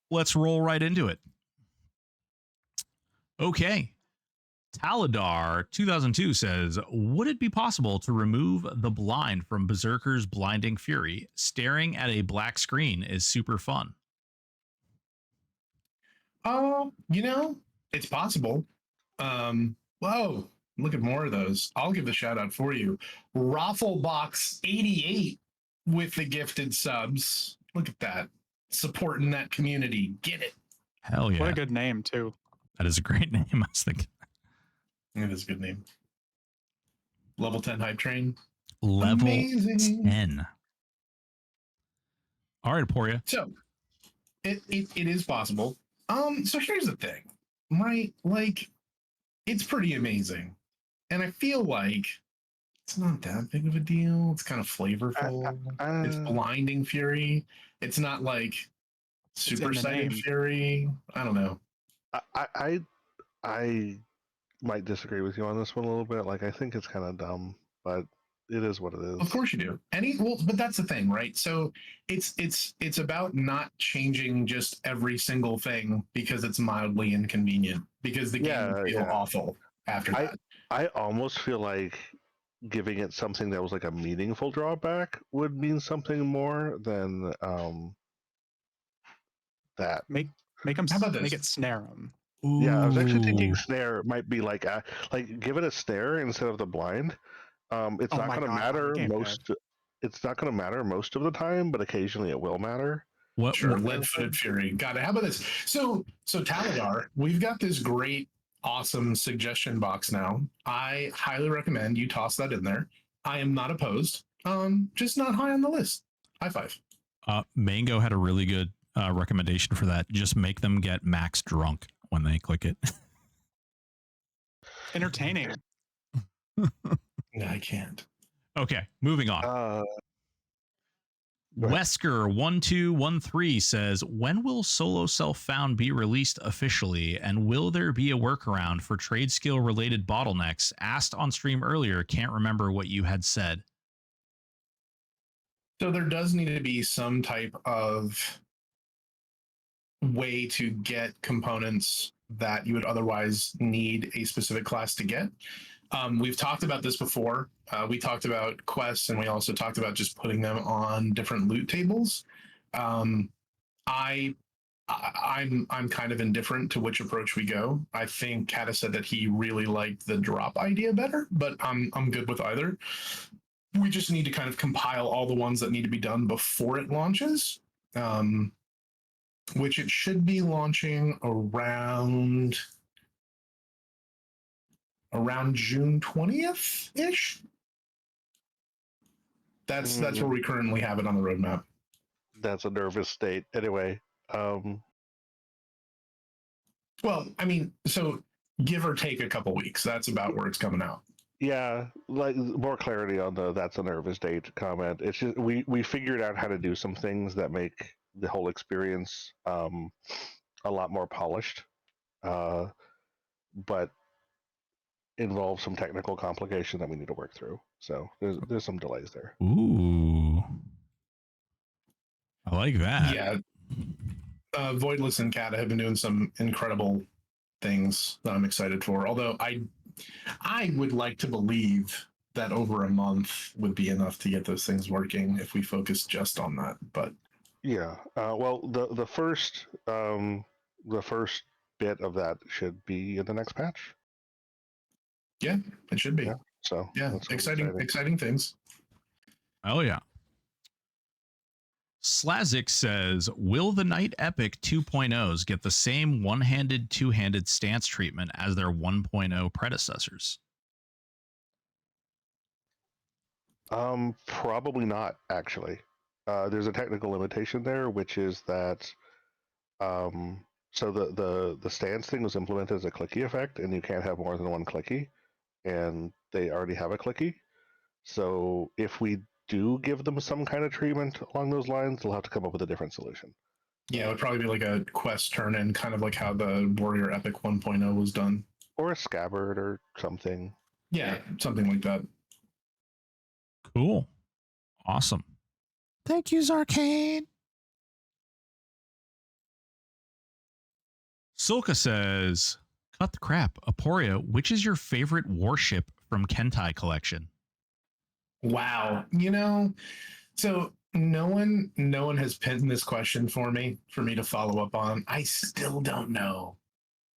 let's roll right into it. Okay. Taladar 2002 says, would it be possible to remove the blind from Berserker's Blinding Fury? Staring at a black screen is super fun. It's possible. Whoa, look at more of those. I'll give the shout out for you. Rafflebox88 with the gifted subs. Look at that. Supporting that community. Get it. Hell yeah. What a good name, too. That is a great name. I was thinking. It is a good name. Level 10 hype train. Level Amazing. 10. All right, Aporia. So it is possible. So here's the thing, right? Like, it's pretty amazing. And I feel like it's not that big of a deal. It's kind of flavorful. It's Blinding Fury. It's not like Super Saiyan Fury. I don't know. I might disagree with you on this one a little bit. Like, I think it's kind of dumb, but it is what it is. Of course you do. But that's the thing, right? So it's about not changing just every single thing because it's mildly inconvenient, because the game would feel awful after that. I almost feel like giving it something that was like a meaningful drawback would mean something more than that. Make them. How about make it snare them? Ooh. Yeah, I was actually thinking snare might be like give it a snare instead of the blind. It's not going to matter most. It's not going to matter most of the time, but occasionally it will matter. Sure, Lead-Footed Fury. Got it. How about this? So Taladar, we've got this great, awesome suggestion box now. I highly recommend you toss that in there. I am not opposed. Just not high on the list. High five. Mango had a really good recommendation for that. Just make them get max drunk when they click it. Entertaining. No, I can't. Okay, moving on. Wesker1213 says, when will Solo Self-Found be released officially, and will there be a workaround for trade skill related bottlenecks? Asked on stream earlier, can't remember what you had said. So there does need to be some type of way to get components that you would otherwise need a specific class to get. We've talked about this before. We talked about quests, and we also talked about just putting them on different loot tables. I'm kind of indifferent to which approach we go. I think Kata said that he really liked the drop idea better, but I'm good with either. We just need to kind of compile all the ones that need to be done before it launches, which it should be launching around June 20th ish. That's where we currently have it on the roadmap. That's a nervous state. Anyway, well, I mean, so give or take a couple weeks. That's about where it's coming out. Yeah, like more clarity on the "that's a nervous date" comment. It's just we figured out how to do some things that make the whole experience a lot more polished, but involves some technical complication that we need to work through. So there's some delays there. Ooh, I like that. Yeah, Voidless and Kata have been doing some incredible things that I'm excited for. Although I would like to believe that over a month would be enough to get those things working if we focus just on that. But yeah, well, the first bit of that should be in the next patch. Yeah, it should be. Yeah, so yeah, exciting things. Oh yeah. Slazik says, will the Knight Epic 2.0s get the same one-handed, two-handed stance treatment as their 1.0 predecessors? Probably not, actually. There's a technical limitation there, which is that so the stance thing was implemented as a clicky effect, and you can't have more than one clicky, and they already have a clicky. So if we do give them some kind of treatment along those lines, they'll have to come up with a different solution. Yeah, it would probably be like a quest turn-in, kind of like how the Warrior Epic 1.0 was done. Or a scabbard or something. Yeah, something like that. Cool. Awesome. Thank you, Zarkane. Sulka says, cut the crap. Aporia, which is your favorite warship from Kentai collection? Wow. So no one has pinned this question for me to follow up on. I still don't know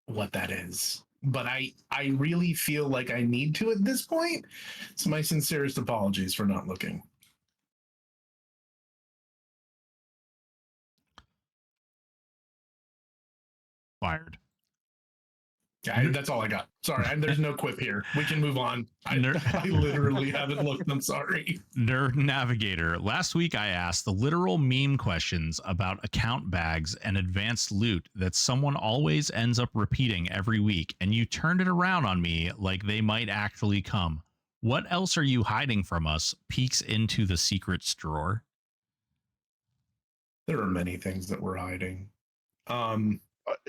what that is. But I really feel like I need to at this point. So my sincerest apologies for not looking. Fired. That's all I got. Sorry, there's no quip here. We can move on. I literally haven't looked. I'm sorry. Nerd Navigator. Last week I asked the literal meme questions about account bags and advanced loot that someone always ends up repeating every week, and you turned it around on me like they might actually come. What else are you hiding from us? Peeks into the secrets drawer. There are many things that we're hiding.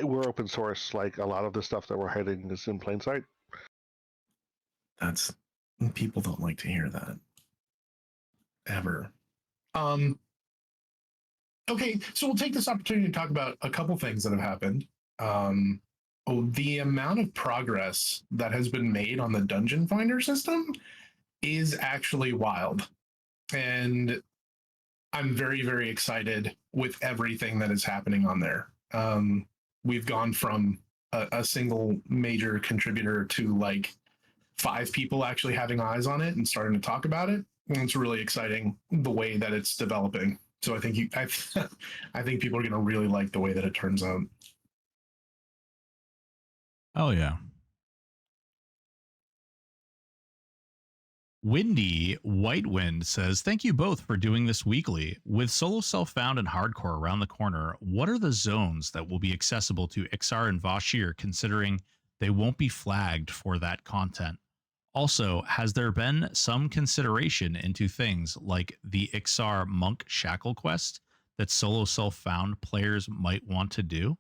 We're open source. Like a lot of the stuff that we're hiding is in plain sight. That's people don't like to hear that ever. Okay, so we'll take this opportunity to talk about a couple things that have happened. The amount of progress that has been made on the Dungeon Finder system is actually wild, and I'm very, very excited with everything that is happening on there. We've gone from a single major contributor to like 5 people actually having eyes on it and starting to talk about it. And it's really exciting the way that it's developing. So I think I think people are going to really like the way that it turns out. Oh yeah. Windy Whitewind says, thank you both for doing this weekly. With solo self-found and hardcore around the corner, what are the zones that will be accessible to Ixar and Vashir, considering they won't be flagged for that content? Also, has there been some consideration into things like the Ixar Monk Shackle quest that solo self-found players might want to do?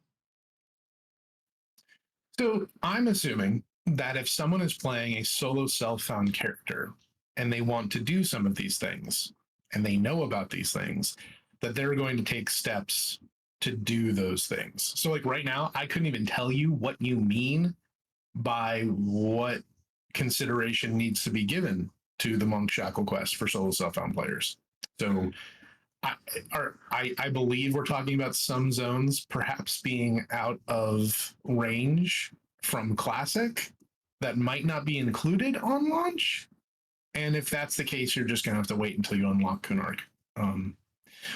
So I'm assuming that if someone is playing a solo self-found character and they want to do some of these things and they know about these things, that they're going to take steps to do those things. So like right now, I couldn't even tell you what you mean by what consideration needs to be given to the Monk Shackle quest for solo self-found players. So I believe we're talking about some zones perhaps being out of range from Classic that might not be included on launch. And if that's the case, you're just going to have to wait until you unlock Kunark.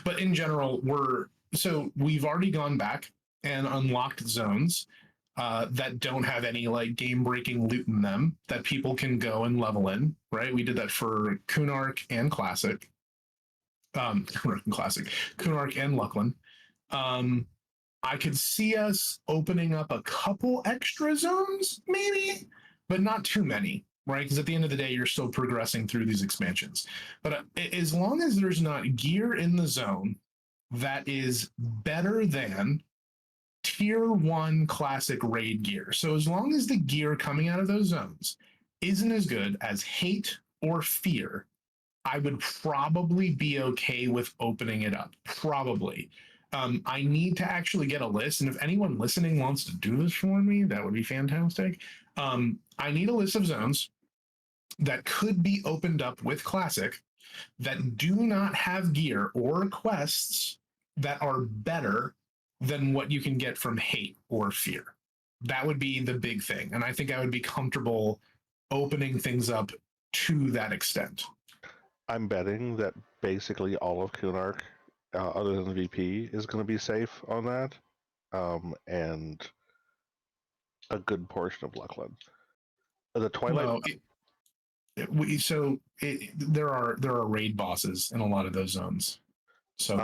But in general, we've already gone back and unlocked zones that don't have any like game breaking loot in them that people can go and level in. Right, we did that for Kunark and Classic. Kunark and Classic, Kunark and Luckland. I could see us opening up a couple extra zones, maybe, but not too many, right? Because at the end of the day, you're still progressing through these expansions. But as long as there's not gear in the zone that is better than tier 1 classic raid gear. So as long as the gear coming out of those zones isn't as good as hate or fear, I would probably be okay with opening it up. Probably. I need to actually get a list. And if anyone listening wants to do this for me, that would be fantastic. I need a list of zones that could be opened up with Classic that do not have gear or quests that are better than what you can get from hate or fear. That would be the big thing. And I think I would be comfortable opening things up to that extent. I'm betting that basically all of Kunark, other than the VP, is going to be safe on that, and a good portion of Luckland. The Twilight. No, there are raid bosses in a lot of those zones. So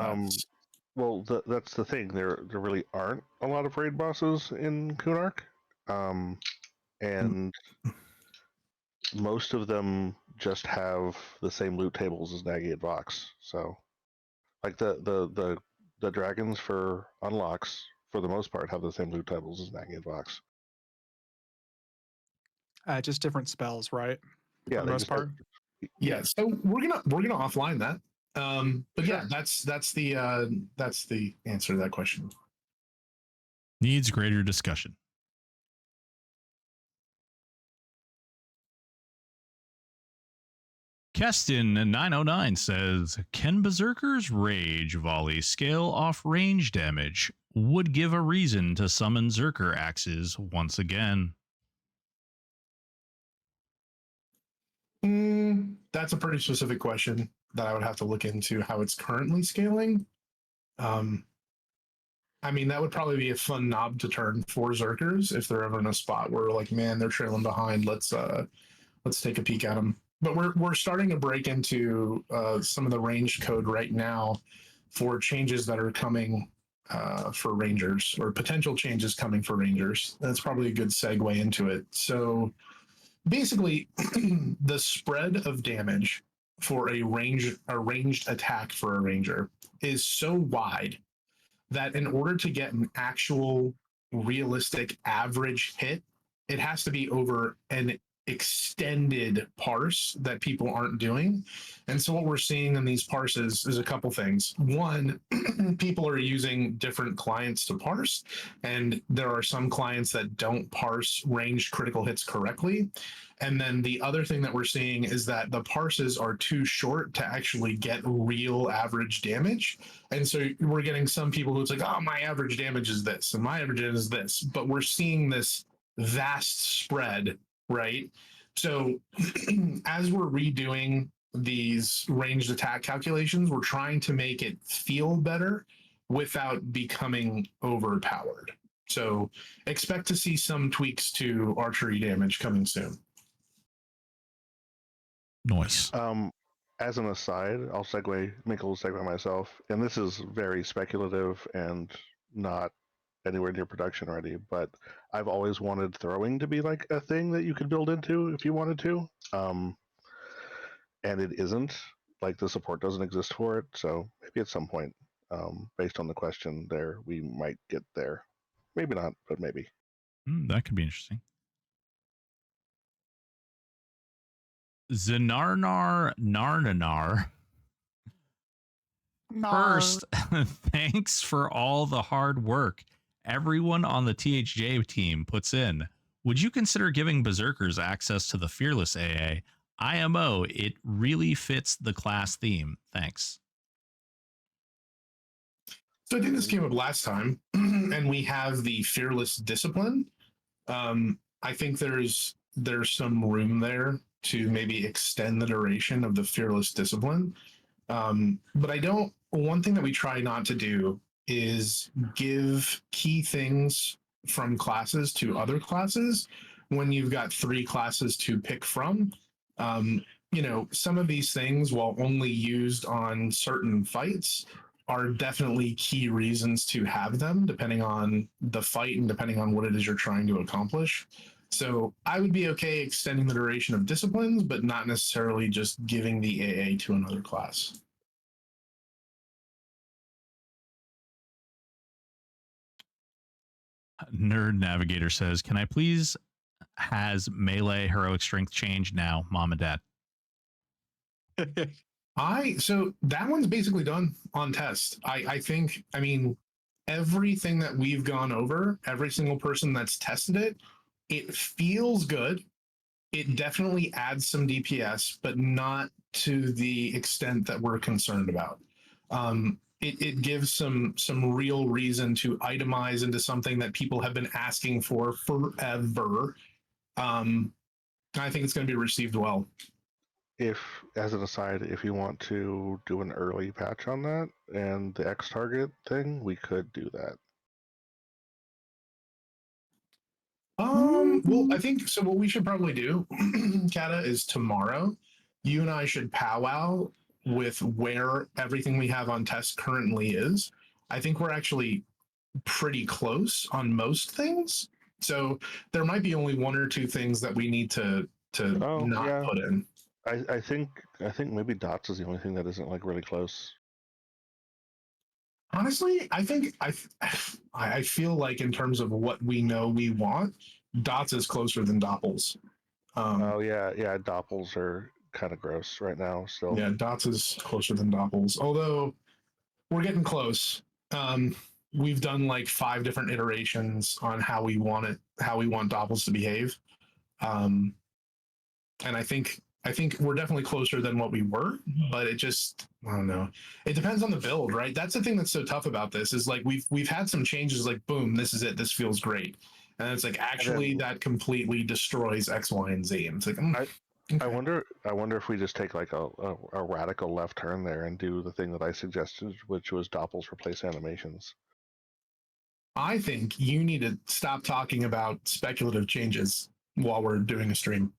that's the thing. There really aren't a lot of raid bosses in Kunark, and most of them just have the same loot tables as Nagi and Vox. So, like the dragons for unlocks, for the most part, have the same loot tables as Nagi and Vox. Just different spells, right? Yeah, for the most part. Yeah, so we're gonna offline that. But sure. Yeah, that's the answer to that question. Needs greater discussion. Keston909 says, can Berserker's Rage Volley scale off range damage? Would give a reason to summon Zerker axes once again. That's a pretty specific question that I would have to look into how it's currently scaling. I mean, that would probably be a fun knob to turn for Zerkers if they're ever in a spot where like, man, they're trailing behind. Let's take a peek at them. But we're starting to break into some of the range code right now for changes that are coming for Rangers, or potential changes coming for Rangers. That's probably a good segue into it. So basically, the spread of damage for a ranged attack for a Ranger is so wide that in order to get an actual realistic average hit, it has to be over an extended parse that people aren't doing. And so what we're seeing in these parses is a couple things. One, people are using different clients to parse, and there are some clients that don't parse ranged critical hits correctly. And then the other thing that we're seeing is that the parses are too short to actually get real average damage. And so we're getting some people who's like, oh, my average damage is this, and my average damage is this. But we're seeing this vast spread, right? So as we're redoing these ranged attack calculations, we're trying to make it feel better without becoming overpowered. So expect to see some tweaks to archery damage coming soon. Nice. As an aside, I'll make a little segue myself, and this is very speculative and not anywhere near production ready, but I've always wanted throwing to be like a thing that you could build into if you wanted to. And it isn't. Like the support doesn't exist for it, so maybe at some point, based on the question there, we might get there. Maybe not, but maybe. That could be interesting. Zenarnar Narnanar. First, thanks for all the hard work everyone on the THJ team puts in. Would you consider giving Berserkers access to the Fearless AA? IMO, it really fits the class theme. Thanks. So I think this came up last time, and we have the Fearless Discipline. I think there's some room there to maybe extend the duration of the Fearless Discipline. But I don't. One thing that we try not to do is give key things from classes to other classes when you've got 3 classes to pick from. Some of these things, while only used on certain fights, are definitely key reasons to have them, depending on the fight and depending on what it is you're trying to accomplish. So I would be okay extending the duration of disciplines, but not necessarily just giving the AA to another class. Nerd Navigator says, can I please has melee heroic strength change now, mom and dad? So that one's basically done on test. I think, I mean, everything that we've gone over, every single person that's tested it, it feels good. It definitely adds some DPS, but not to the extent that we're concerned about. It gives some real reason to itemize into something that people have been asking for forever. I think it's going to be received well. If, as an aside, if you want to do an early patch on that and the X target thing, we could do that. Well, I think so. What we should probably do, Kata, is tomorrow, you and I should powwow with where everything we have on test currently is. I think we're actually pretty close on most things. So there might be only 1 or 2 things that we need to not put in. I think maybe dots is the only thing that isn't like really close. Honestly, I think I feel like in terms of what we know we want, dots is closer than doppels. Yeah, doppels are kind of gross right now. So yeah, dots is closer than doppels. Although we're getting close. we've done like 5 different iterations on how we want doppels to behave. And I think we're definitely closer than what we were, but I don't know. It depends on the build, right? That's the thing that's so tough about this is like we've had some changes like boom, this is it, this feels great. And it's like actually that completely destroys X, Y, and Z. And it's like I wonder if we just take like a radical left turn there and do the thing that I suggested, which was doppels replace animations. I think you need to stop talking about speculative changes while we're doing a stream.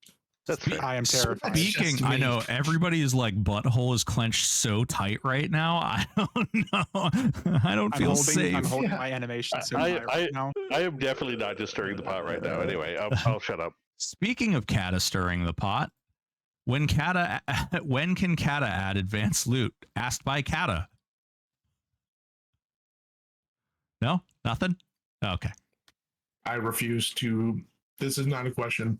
That's fair. I am terrified. Speaking, I know everybody is like butthole is clenched so tight right now. I don't know. I don't feel safe. I'm holding my animation so high right now. I am definitely not just stirring the pot right now. Anyway, I'll shut up. Speaking of Kata stirring the pot, when can Kata add advanced loot? Asked by Kata. No, nothing. Okay. I refuse to. This is not a question.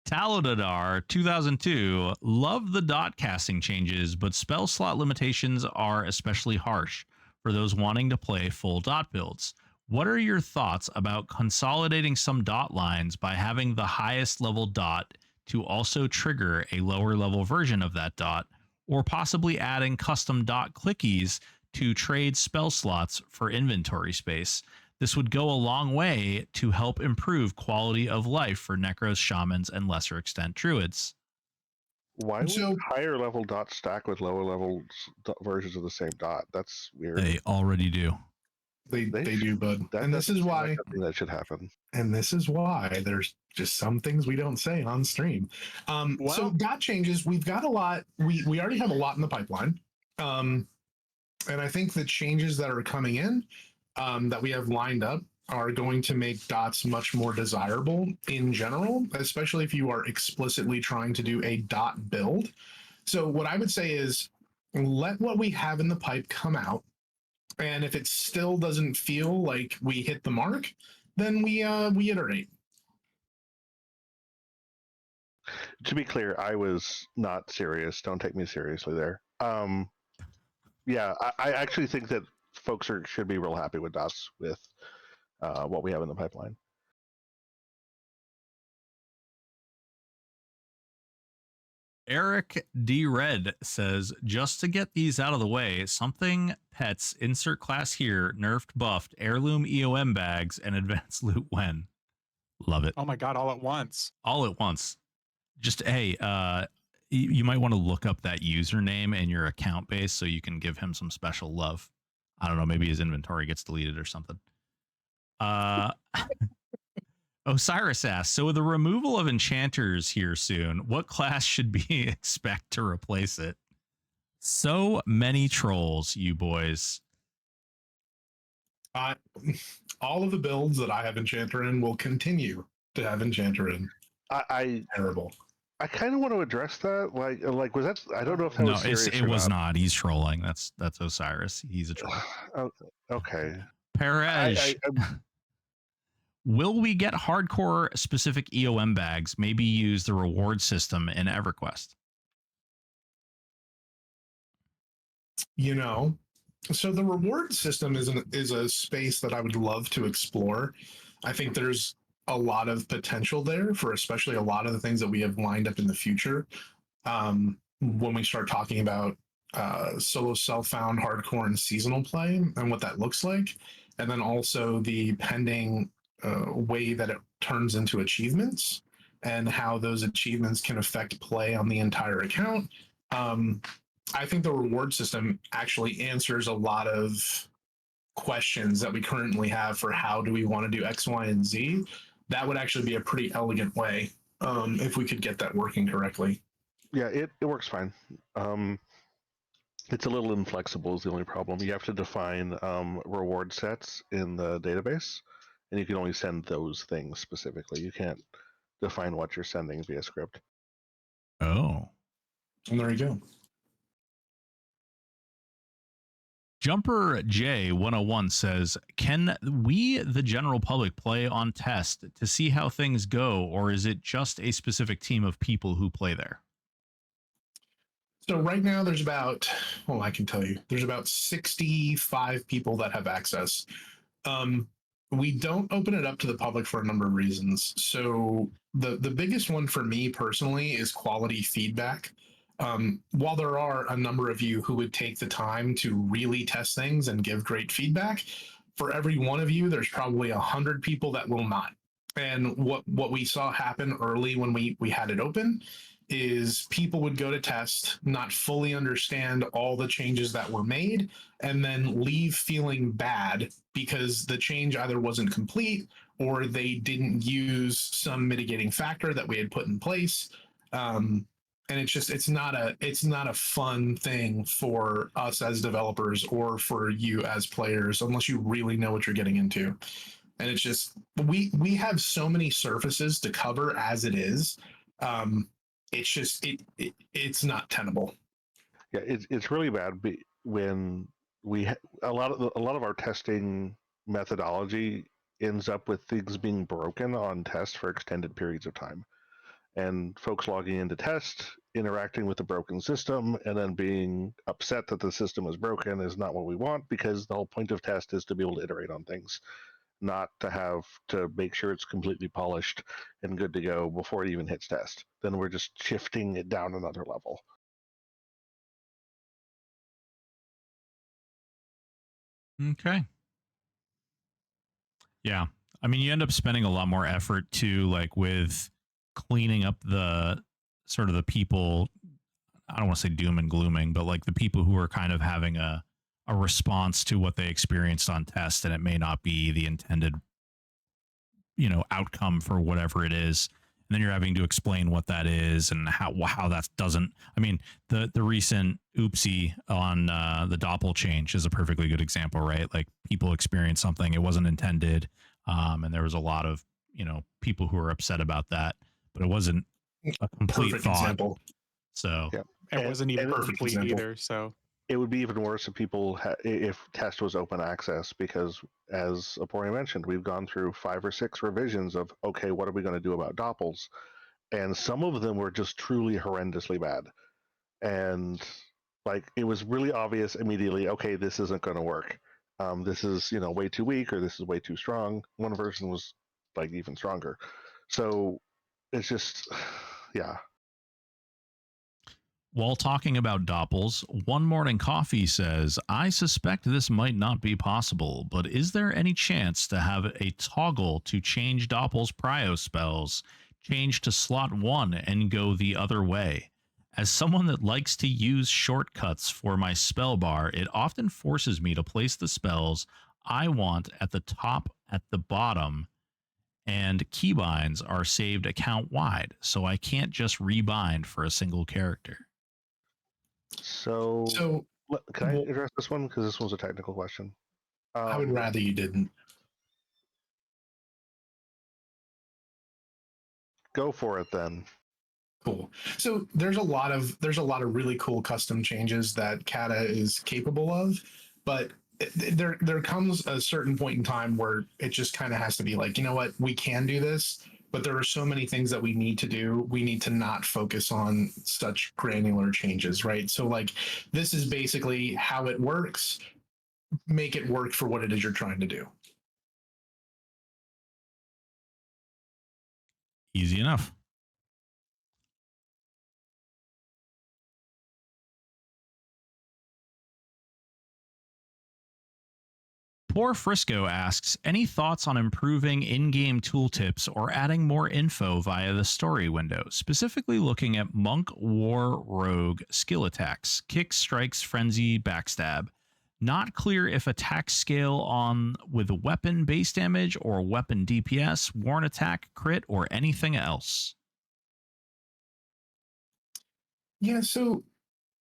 Taladadar 2002 love the dot casting changes, but spell slot limitations are especially harsh for those wanting to play full dot builds. What are your thoughts about consolidating some dot lines by having the highest level dot to also trigger a lower level version of that dot, or possibly adding custom dot clickies to trade spell slots for inventory space? This would go a long way to help improve quality of life for necros, shamans, and lesser extent druids. Why would higher level dots stack with lower level versions of the same dot? That's weird. They already do. They do, bud. And this is why that should happen. And this is why there's just some things we don't say on stream. So dot changes, we've got a lot. We already have a lot in the pipeline. And I think the changes that are coming in that we have lined up are going to make dots much more desirable in general, especially if you are explicitly trying to do a dot build. So what I would say is let what we have in the pipe come out. And if it still doesn't feel like we hit the mark, then we iterate. To be clear, I was not serious. Don't take me seriously there. Yeah, I actually think that folks should be real happy with dots with what we have in the pipeline. Eric D. Red says, just to get these out of the way, something pets, insert class here, nerfed, buffed, heirloom EOM bags, and advanced loot when. Love it. Oh my God, all at once. All at once. Just, hey, you might want to look up that username in your account base so you can give him some special love. I don't know, maybe his inventory gets deleted or something. Osiris asks, so with the removal of enchanters here soon, what class should we expect to replace it? So many trolls, you boys. All of the builds that I have enchanter in will continue to have enchanter in. Terrible. I kind of want to address that. Like was that? I don't know if that was serious. It was not. He's trolling. That's Osiris. He's a troll. Okay. Perez. Will we get hardcore specific EOM bags? Maybe use the reward system in EverQuest. So the reward system is a space that I would love to explore. I think there's a lot of potential there for especially a lot of the things that we have lined up in the future. When we start talking about solo self-found hardcore and seasonal play and what that looks like, and then also the pending way that it turns into achievements and how those achievements can affect play on the entire account. I think the reward system actually answers a lot of questions that we currently have for how do we want to do X, Y, and Z. That would actually be a pretty elegant way if we could get that working correctly. Yeah, it works fine. It's a little inflexible is the only problem. You have to define reward sets in the database, and you can only send those things specifically. You can't define what you're sending via script. Oh. And there you go. Jumper J101 says, can we, the general public, play on test to see how things go, or is it just a specific team of people who play there? So right now there's about, well, I can tell you, there's about 65 people that have access. Um, we don't open it up to the public for a number of reasons. So the biggest one for me personally is quality feedback. While there are a number of you who would take the time to really test things and give great feedback, for every one of you, there's probably 100 people that will not. And what we saw happen early when we had it open is people would go to test, not fully understand all the changes that were made, and then leave feeling bad because the change either wasn't complete or they didn't use some mitigating factor that we had put in place. And it's not a fun thing for us as developers or for you as players unless you really know what you're getting into. And it's just we have so many surfaces to cover as it is. It's just it's not tenable. Yeah, it's really bad when a lot of our testing methodology ends up with things being broken on test for extended periods of time, and folks logging into test, interacting with the broken system, and then being upset that the system is broken is not what we want, because the whole point of test is to be able to iterate on things, not to have to make sure it's completely polished and good to go before it even hits test. Then we're just shifting it down another level. Okay. Yeah. I mean, you end up spending a lot more effort too, like with cleaning up the sort of the people, I don't want to say doom and glooming, but like the people who are kind of having a response to what they experienced on test, and it may not be the intended, outcome for whatever it is. And then you're having to explain what that is and how that doesn't. I mean, the recent oopsie on the Doppel change is a perfectly good example, right? Like people experience something it wasn't intended, and there was a lot of people who were upset about that, but it wasn't a complete Perfect thought. example. So yeah, It wasn't even perfect complete example. either. So it would be even worse if if test was open access, because as Apori mentioned, we've gone through 5 or 6 revisions of, okay, what are we going to do about Doppels? And some of them were just truly horrendously bad. And like, it was really obvious immediately, okay, this isn't going to work. This is, way too weak, or this is way too strong. One version was like even stronger. So it's just, yeah. while talking about Doppels, One Morning Coffee says, I suspect this might not be possible, but is there any chance to have a toggle to change Doppel's prio spells, change to slot 1 and go the other way? As someone that likes to use shortcuts for my spell bar, it often forces me to place the spells I want at the top at the bottom, and keybinds are saved account wide, so I can't just rebind for a single character. So, So can I well, address this one? Because this one's a technical question. I would rather you didn't. Go for it then. Cool. So there's a lot of really cool custom changes that Kata is capable of, but there comes a certain point in time where it just kind of has to be like, you know what, we can do this, but there are so many things that we need to do. We need to not focus on such granular changes, right? So like this is basically how it works. Make it work for what it is you're trying to do. Easy enough. Poor Frisco asks, any thoughts on improving in-game tooltips or adding more info via the story window, specifically looking at monk, war, rogue, skill attacks, kick, strikes, frenzy, backstab. Not clear if attack scale on with weapon base damage or weapon DPS, warn attack, crit, or anything else. Yeah, so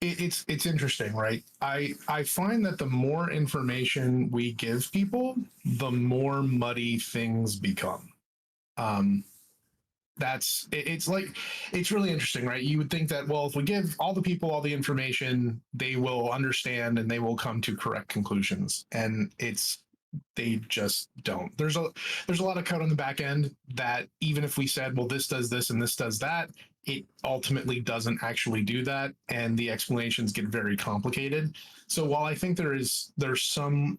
it's interesting, right? I find that the more information we give people, the more muddy things become. Um, it's like it's really interesting, right? You would think that, well, if we give all the people all the information, they will understand and they will come to correct conclusions, and they just don't. There's a lot of code on the back end that even if we said, well, this does this and this does that, it ultimately doesn't actually do that, and the explanations get very complicated. So while I think there's some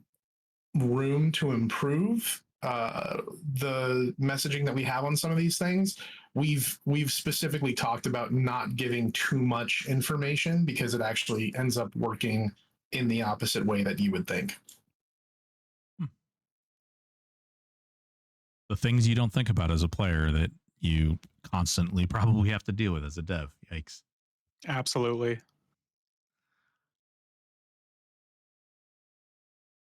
room to improve the messaging that we have on some of these things, we've specifically talked about not giving too much information because it actually ends up working in the opposite way that you would think. The things you don't think about as a player that you constantly probably have to deal with as a dev. Yikes. Absolutely.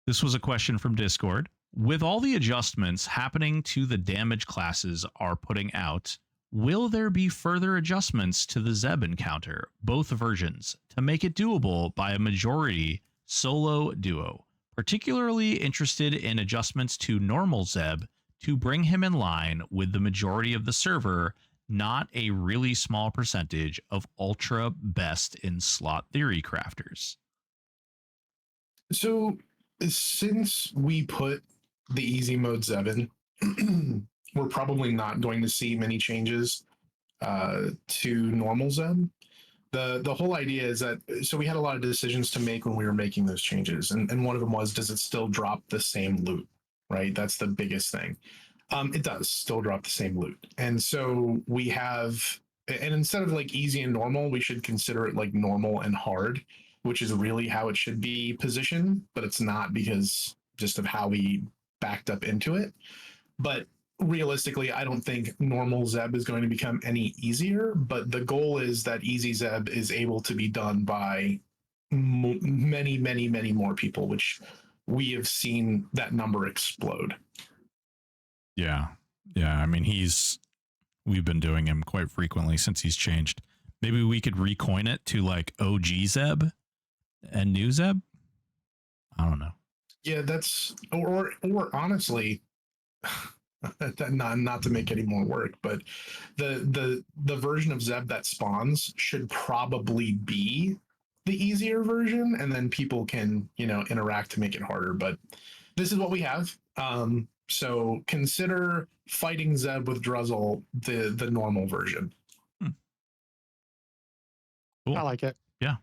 This was a question from Discord. With all the adjustments happening to the damage classes are putting out, will there be further adjustments to the Zeb encounter, both versions, to make it doable by a majority solo duo? Particularly interested in adjustments to normal Zeb to bring him in line with the majority of the server, not a really small percentage of ultra best in slot theory crafters. So since we put the easy mode 7, we're probably not going to see many changes to normal Zeb. The whole idea is that, so we had a lot of decisions to make when we were making those changes, and one of them was, does it still drop the same loot? Right, that's the biggest thing. It does still drop the same loot, and so we have, and instead of like easy and normal, we should consider it like normal and hard, which is really how it should be positioned, but it's not because just of how we backed up into it. But realistically, I don't think normal Zeb is going to become any easier, but the goal is that easy Zeb is able to be done by many, many, many more people, which we have seen that number explode. Yeah. Yeah. I mean, we've been doing him quite frequently since he's changed. Maybe we could recoin it to like OG Zeb and new Zeb. I don't know. Yeah, that's, or honestly, not to make any more work, but the version of Zeb that spawns should probably be the easier version, and then people can, interact to make it harder. But this is what we have. So consider fighting Zeb with Druzzle the normal version. Cool. I like it. Yeah.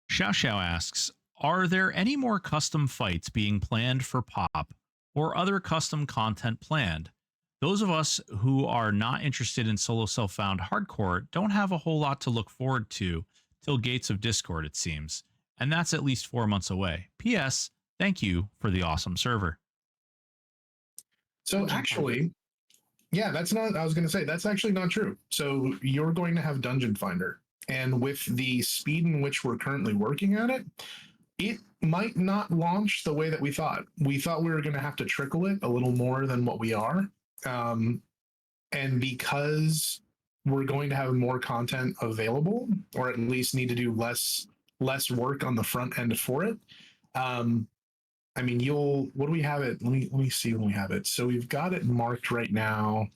Xiao Xiao asks, are there any more custom fights being planned for Pop or other custom content planned? Those of us who are not interested in solo self-found hardcore don't have a whole lot to look forward to till Gates of Discord, it seems. And that's at least 4 months away. P.S. Thank you for the awesome server. So actually, yeah, that's not, I was going to say, that's actually not true. So you're going to have Dungeon Finder. And with the speed in which we're currently working at it, it might not launch the way that we thought. We thought we were going to have to trickle it a little more than what we are. And because we're going to have more content available, or at least need to do less work on the front end for it. I mean, what do we have it? Let me see when we have it. So we've got it marked right now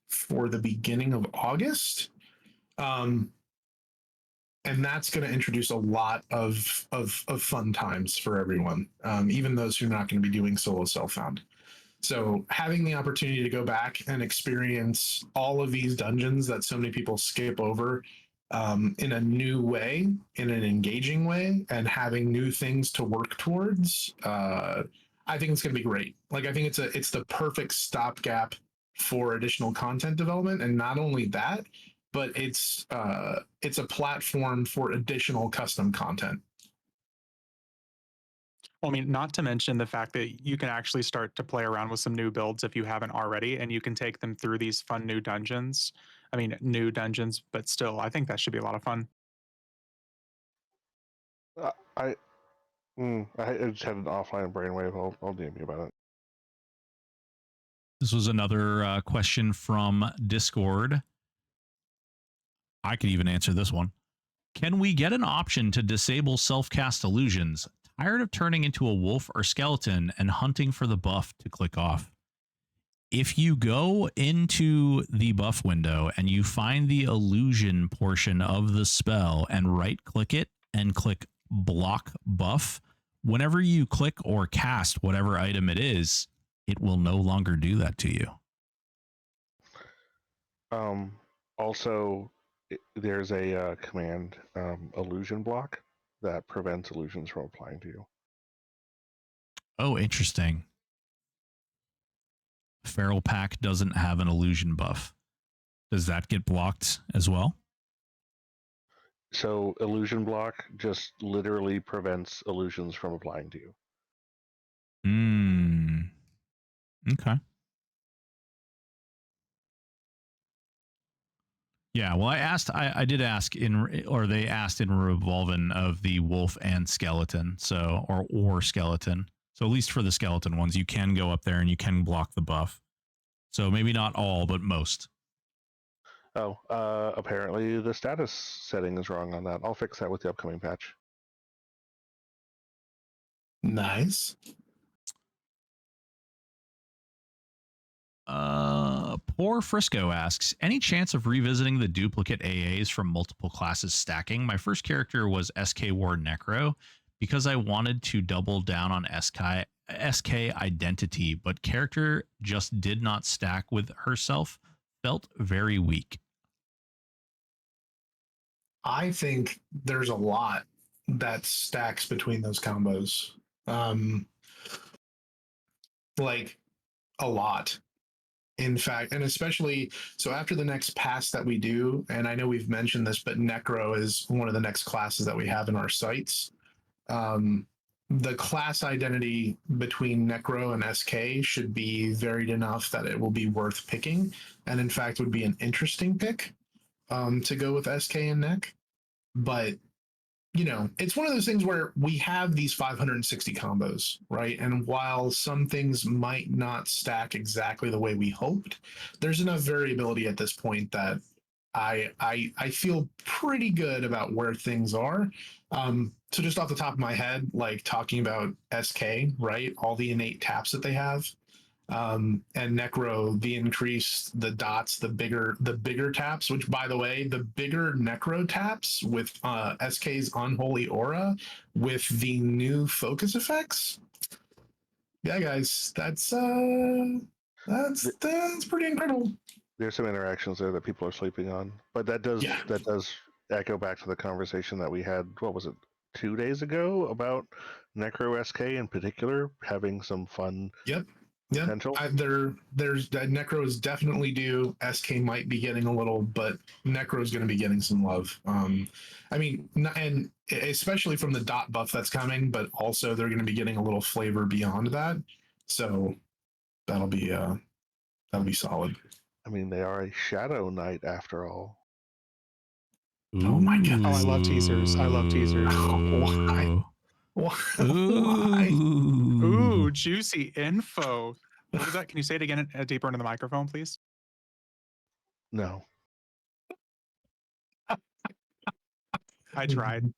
for the beginning of August. And that's going to introduce a lot of fun times for everyone, even those who are not going to be doing solo self-found. So having the opportunity to go back and experience all of these dungeons that so many people skip over in a new way, in an engaging way, and having new things to work towards, I think it's going to be great. Like, I think it's the perfect stopgap for additional content development, and not only that, but it's a platform for additional custom content. Well, I mean, not to mention the fact that you can actually start to play around with some new builds if you haven't already, and you can take them through these fun new dungeons. I mean, new dungeons, but still, I think that should be a lot of fun. I just had an offline brainwave. I'll DM you about it. This was another question from Discord. I could even answer this one. Can we get an option to disable self-cast illusions? Tired of turning into a wolf or skeleton and hunting for the buff to click off. If you go into the buff window and you find the illusion portion of the spell and right-click it and click block buff, whenever you click or cast whatever item it is, it will no longer do that to you. Also, there's a command, illusion block, that prevents illusions from applying to you. Oh, interesting. Feral Pack doesn't have an illusion buff. Does that get blocked as well? So illusion block just literally prevents illusions from applying to you. Okay. Yeah, well, I did ask or they asked in Revolvin of the wolf and skeleton, so or skeleton. So at least for the skeleton ones, you can go up there and you can block the buff. So maybe not all, but most. Oh, apparently the status setting is wrong on that. I'll fix that with the upcoming patch. Nice. Poor Frisco asks, any chance of revisiting the duplicate AAs from multiple classes stacking? My first character was SK War Necro because I wanted to double down on SK identity, but character just did not stack with herself. Felt very weak. I think there's a lot that stacks between those combos. Like a lot. In fact, and especially so after the next pass that we do, and I know we've mentioned this, but Necro is one of the next classes that we have in our sites. The class identity between Necro and SK should be varied enough that it will be worth picking, and in fact would be an interesting pick to go with SK and Nec. But you know, it's one of those things where we have these 560 combos, right? And while some things might not stack exactly the way we hoped, there's enough variability at this point that I feel pretty good about where things are. So just off the top of my head, like talking about SK, right? All the innate taps that they have, and Necro, the increase, the dots, the bigger taps, which by the way, the bigger Necro taps with SK's Unholy Aura with the new focus effects. Yeah, guys, that's pretty incredible. There's some interactions there that people are sleeping on, but that does echo back to the conversation that we had. What was it, 2 days ago, about Necro SK in particular having some fun. Yep. Potential. There's Necro is definitely due. SK might be getting a little, but Necro is going to be getting some love. I mean, and especially from the dot buff that's coming, but also they're going to be getting a little flavor beyond that. So that'll be solid. I mean, they are a Shadow Knight after all. Oh my goodness! Oh, I love teasers. I love teasers. Why? Why? Ooh, juicy info. What was that? Can you say it again deeper into the microphone, please? No. I tried.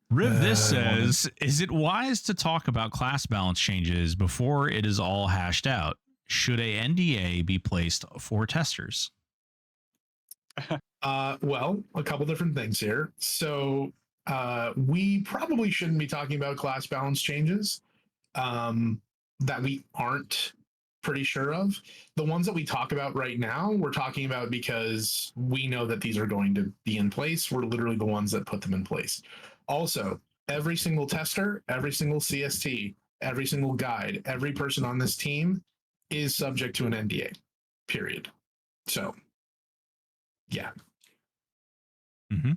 Riv this says, is it wise to talk about class balance changes before it is all hashed out? Should a NDA be placed for testers? Well, a couple different things here. So we probably shouldn't be talking about class balance changes that we aren't pretty sure of. The ones that we talk about right now, we're talking about because we know that these are going to be in place. We're literally the ones that put them in place. Also, every single tester, every single CST, every single guide, every person on this team is subject to an NDA, period. So, yeah. Mm-hmm.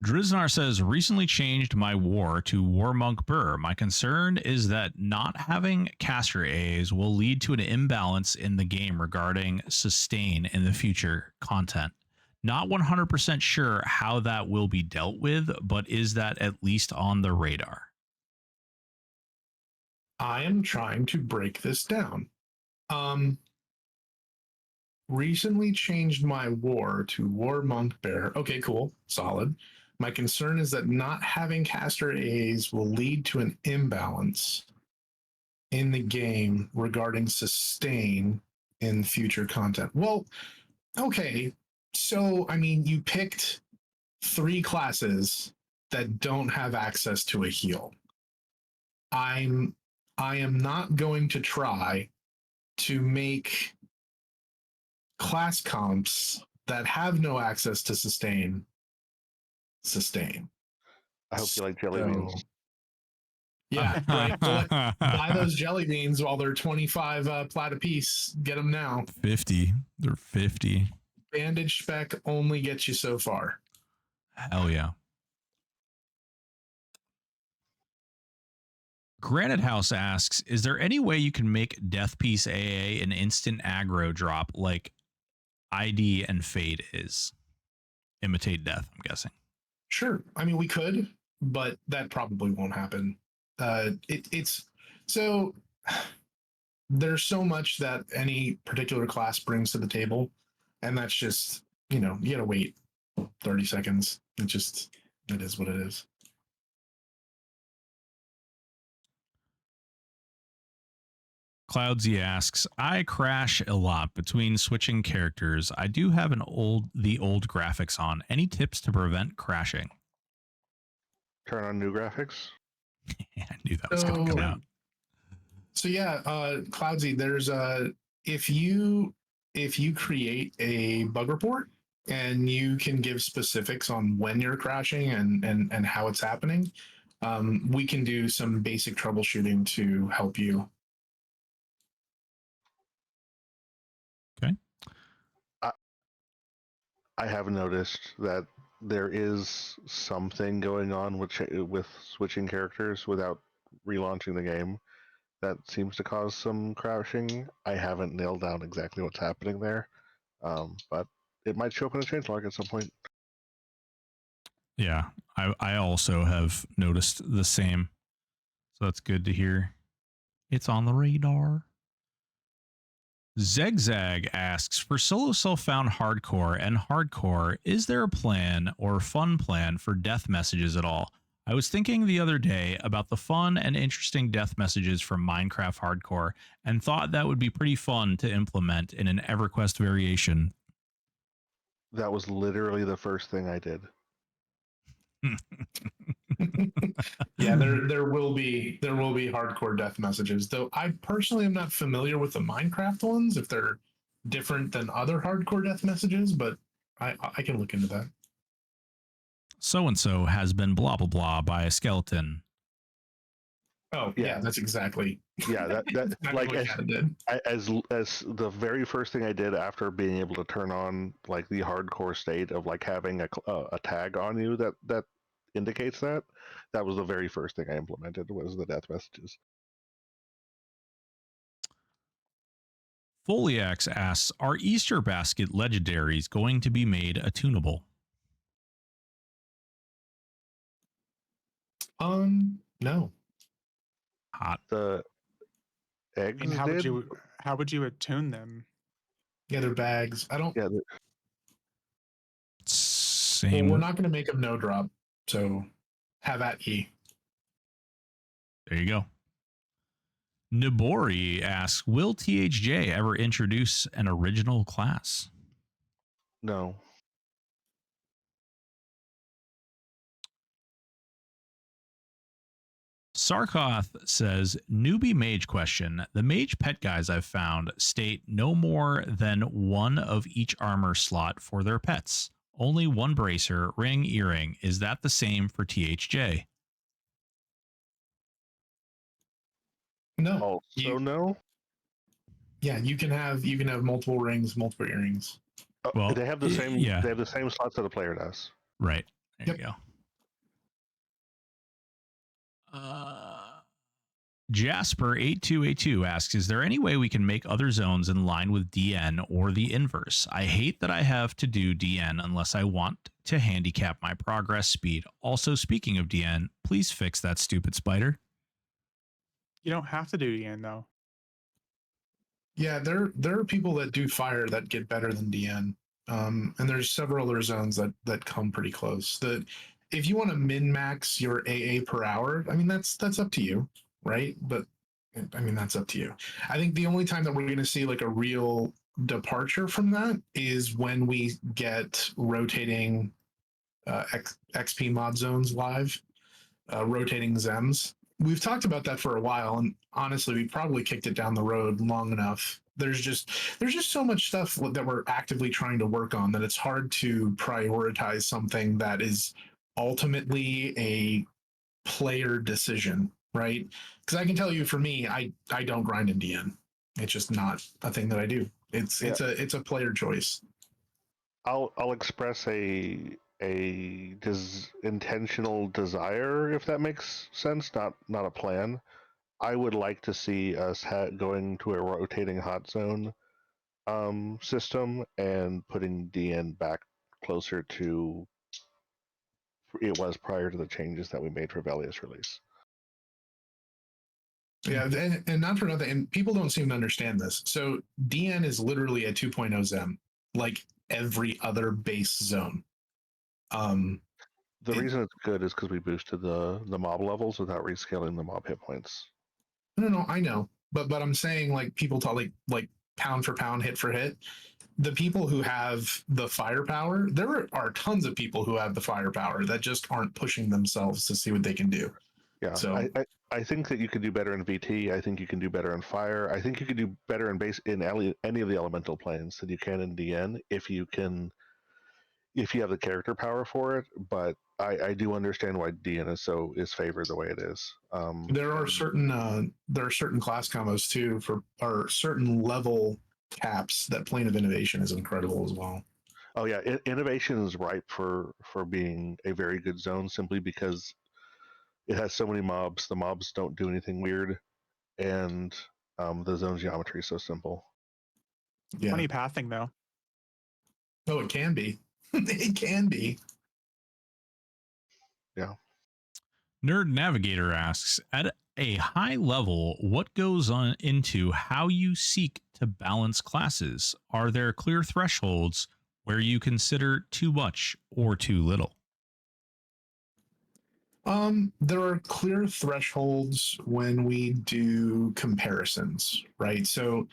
Driznar says, recently changed my war to War Monk Burr. My concern is that not having caster A's will lead to an imbalance in the game regarding sustain in the future content. Not 100% sure how that will be dealt with, but is that at least on the radar? I am trying to break this down. Recently changed my war to War Monk Bear. Okay, cool. Solid. My concern is that not having caster A's will lead to an imbalance in the game regarding sustain in future content. Well, okay. So, I mean, you picked 3 classes that don't have access to a heal. I am not going to try to make class comps that have no access to sustain. I hope you like jelly So, beans. yeah, right. Well, buy those jelly beans while they're 25 plat a piece. Get them now. 50. They're 50. Bandage spec only gets you so far. Hell yeah. Granite House asks, is there any way you can make Death Piece AA an instant aggro drop like ID and Fade is? Imitate Death, I'm guessing. Sure. I mean, we could, but that probably won't happen. It's so there's so much that any particular class brings to the table, and that's just, you gotta wait 30 seconds. It is what it is. Cloudsy asks, I crash a lot between switching characters. I do have the old graphics on. Any tips to prevent crashing? Turn on new graphics. Yeah, I knew that was going to come out. So yeah, Cloudsy, there's if you create a bug report and you can give specifics on when you're crashing and how it's happening, we can do some basic troubleshooting to help you. Okay. I have noticed that there is something going on with switching characters without relaunching the game that seems to cause some crashing. I haven't nailed down exactly what's happening there, but it might show up in a changelog at some point. Yeah, I also have noticed the same. So that's good to hear. It's on the radar. Zegzag asks, for solo self-found hardcore and hardcore, is there a plan or fun plan for death messages at all? I was thinking the other day about the fun and interesting death messages from Minecraft hardcore and thought that would be pretty fun to implement in an EverQuest variation. That was literally the first thing I did. Yeah, there will be hardcore death messages, though I personally am not familiar with the Minecraft ones, if they're different than other hardcore death messages, but I can look into that. So and so has been blah blah blah by a skeleton. Oh yeah, that's exactly. Yeah, that exactly like as the very first thing I did after being able to turn on like the hardcore state of like having a tag on you that indicates that was the very first thing I implemented was the death messages. Foliax asks, are Easter basket legendaries going to be made attunable? No. Hot. The eggs I mean, did. how would you attune them? Yeah, they're bags. I don't. Yeah, Same. Well, we're not going to make them no drop, so have at ye. There you go. Nibori asks, will THJ ever introduce an original class? no. Sarkoth says, newbie mage question. The mage pet guys I've found state no more than one of each armor slot for their pets. Only one bracer, ring, earring. Is that the same for THJ? No. No. Yeah, you can have multiple rings, multiple earrings. Well, they have the same. yeah. They have the same slots that a player does. Right. There Yep. you go. Jasper8282 asks, is there any way we can make other zones in line with DN or the inverse? I hate that I have to do DN unless I want to handicap my progress speed. Also, speaking of DN, please fix that stupid spider. You don't have to do DN though. Yeah, there are people that do fire that get better than DN. And there's several other zones that come pretty close. If you want to min max your AA per hour, I mean that's up to you, right? But I mean, that's up to you. I think the only time that we're going to see like a real departure from that is when we get rotating XP mod zones live, rotating Zems. We've talked about that for a while, and honestly, we probably kicked it down the road long enough. There's just so much stuff that we're actively trying to work on that it's hard to prioritize something that is ultimately a player decision, right? Because I can tell you, for me, I don't grind in DN. It's just not a thing that I do. It's Yeah. it's a player choice. I'll express a intentional desire, if that makes sense, not a plan. I would like to see us going to a rotating hot zone system and putting DN back closer to it was prior to the changes that we made for Velious release. Yeah, and not for nothing, and people don't seem to understand this. So DN is literally a 2.0 Zem, like every other base zone. The reason it's good is because we boosted the mob levels without rescaling the mob hit points. No, I know, but I'm saying, like, people talk like pound for pound, hit for hit. The people who have the firepower, there are tons of people who have the firepower that just aren't pushing themselves to see what they can do. Yeah, So I think that you can do better in VT. I think you can do better in Fire. I think you can do better in any of the elemental planes than you can in DN if you have the character power for it. But I do understand why DN is favored the way it is. there are certain class combos too or certain level caps that Plane of Innovation is incredible as well. Oh yeah, innovation is ripe for being a very good zone simply because it has so many mobs. The mobs don't do anything weird, and the zone geometry is so simple. Yeah. Funny pathing though. Oh, it can be. It can be. Yeah. Nerd Navigator asks, at a high level, what goes on into how you seek to balance classes? Are there clear thresholds where you consider too much or too little? There are clear thresholds when we do comparisons, right? So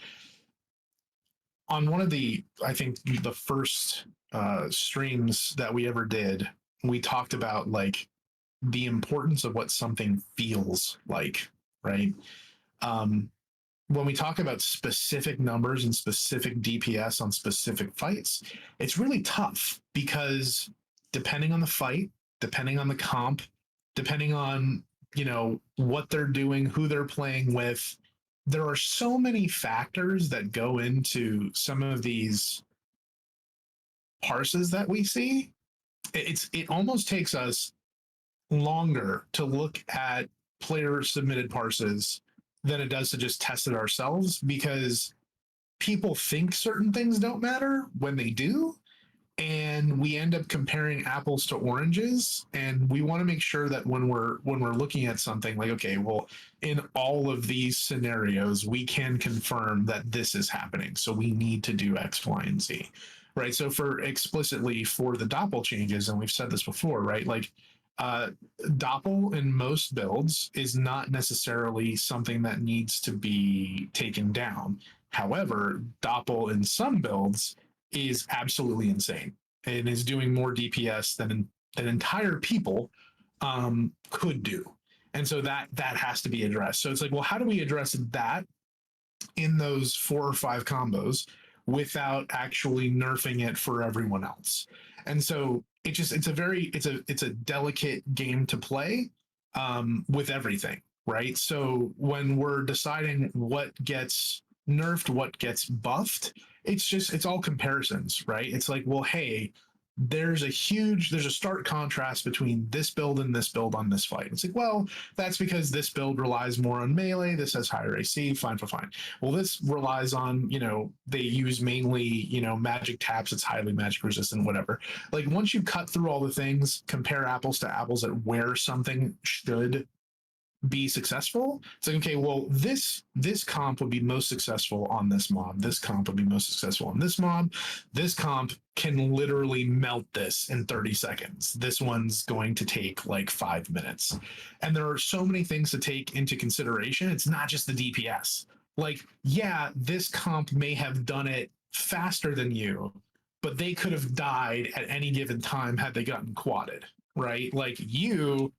on one of I think the first streams that we ever did, we talked about like the importance of what something feels like, right? When we talk about specific numbers and specific DPS on specific fights, it's really tough because depending on the fight, depending on the comp, depending on, what they're doing, who they're playing with, there are so many factors that go into some of these parses that we see. It almost takes us longer to look at player submitted parses than it does to just test it ourselves, because people think certain things don't matter when they do, and we end up comparing apples to oranges. And we want to make sure that when we're looking at something, like, okay, well, in all of these scenarios we can confirm that this is happening, so we need to do X, Y, and Z, right? So for explicitly for the doppel changes, and we've said this before, right? Like, doppel in most builds is not necessarily something that needs to be taken down. However, doppel in some builds is absolutely insane and is doing more DPS than entire people could do. And so that has to be addressed. So it's like, well, how do we address that in those 4 or 5 combos without actually nerfing it for everyone else? And so it's a delicate game to play with everything, right? So when we're deciding what gets nerfed, what gets buffed, it's all comparisons, right? It's like, well, hey, there's a stark contrast between this build and this build on this fight. It's like, well, that's because this build relies more on melee, this has higher AC, fine. Well, this relies on, they use mainly, magic taps, it's highly magic resistant, whatever. Like, once you cut through all the things, compare apples to apples at where something should be successful. It's like, okay, well, this comp would be most successful on this mob. This comp would be most successful on this mob. This comp can literally melt this in 30 seconds. This one's going to take like 5 minutes. And there are so many things to take into consideration. It's not just the DPS. Like, yeah, this comp may have done it faster than you, but they could have died at any given time had they gotten quadded, right? Like you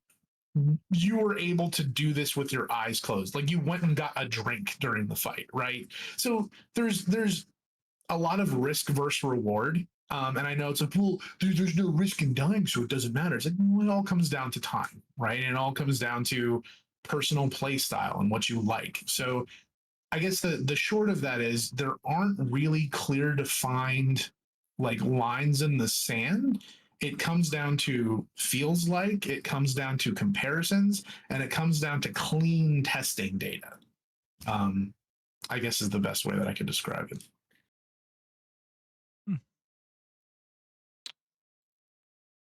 were able to do this with your eyes closed. Like you went and got a drink during the fight, right? So there's a lot of risk versus reward. And I know it's like, well, there's no risk in dying, so it doesn't matter. It's like, well, it all comes down to time, right? And it all comes down to personal play style and what you like. So I guess the short of that is there aren't really clear defined like lines in the sand. It comes down to feels like, it comes down to comparisons, and it comes down to clean testing data. I guess is the best way that I could describe it.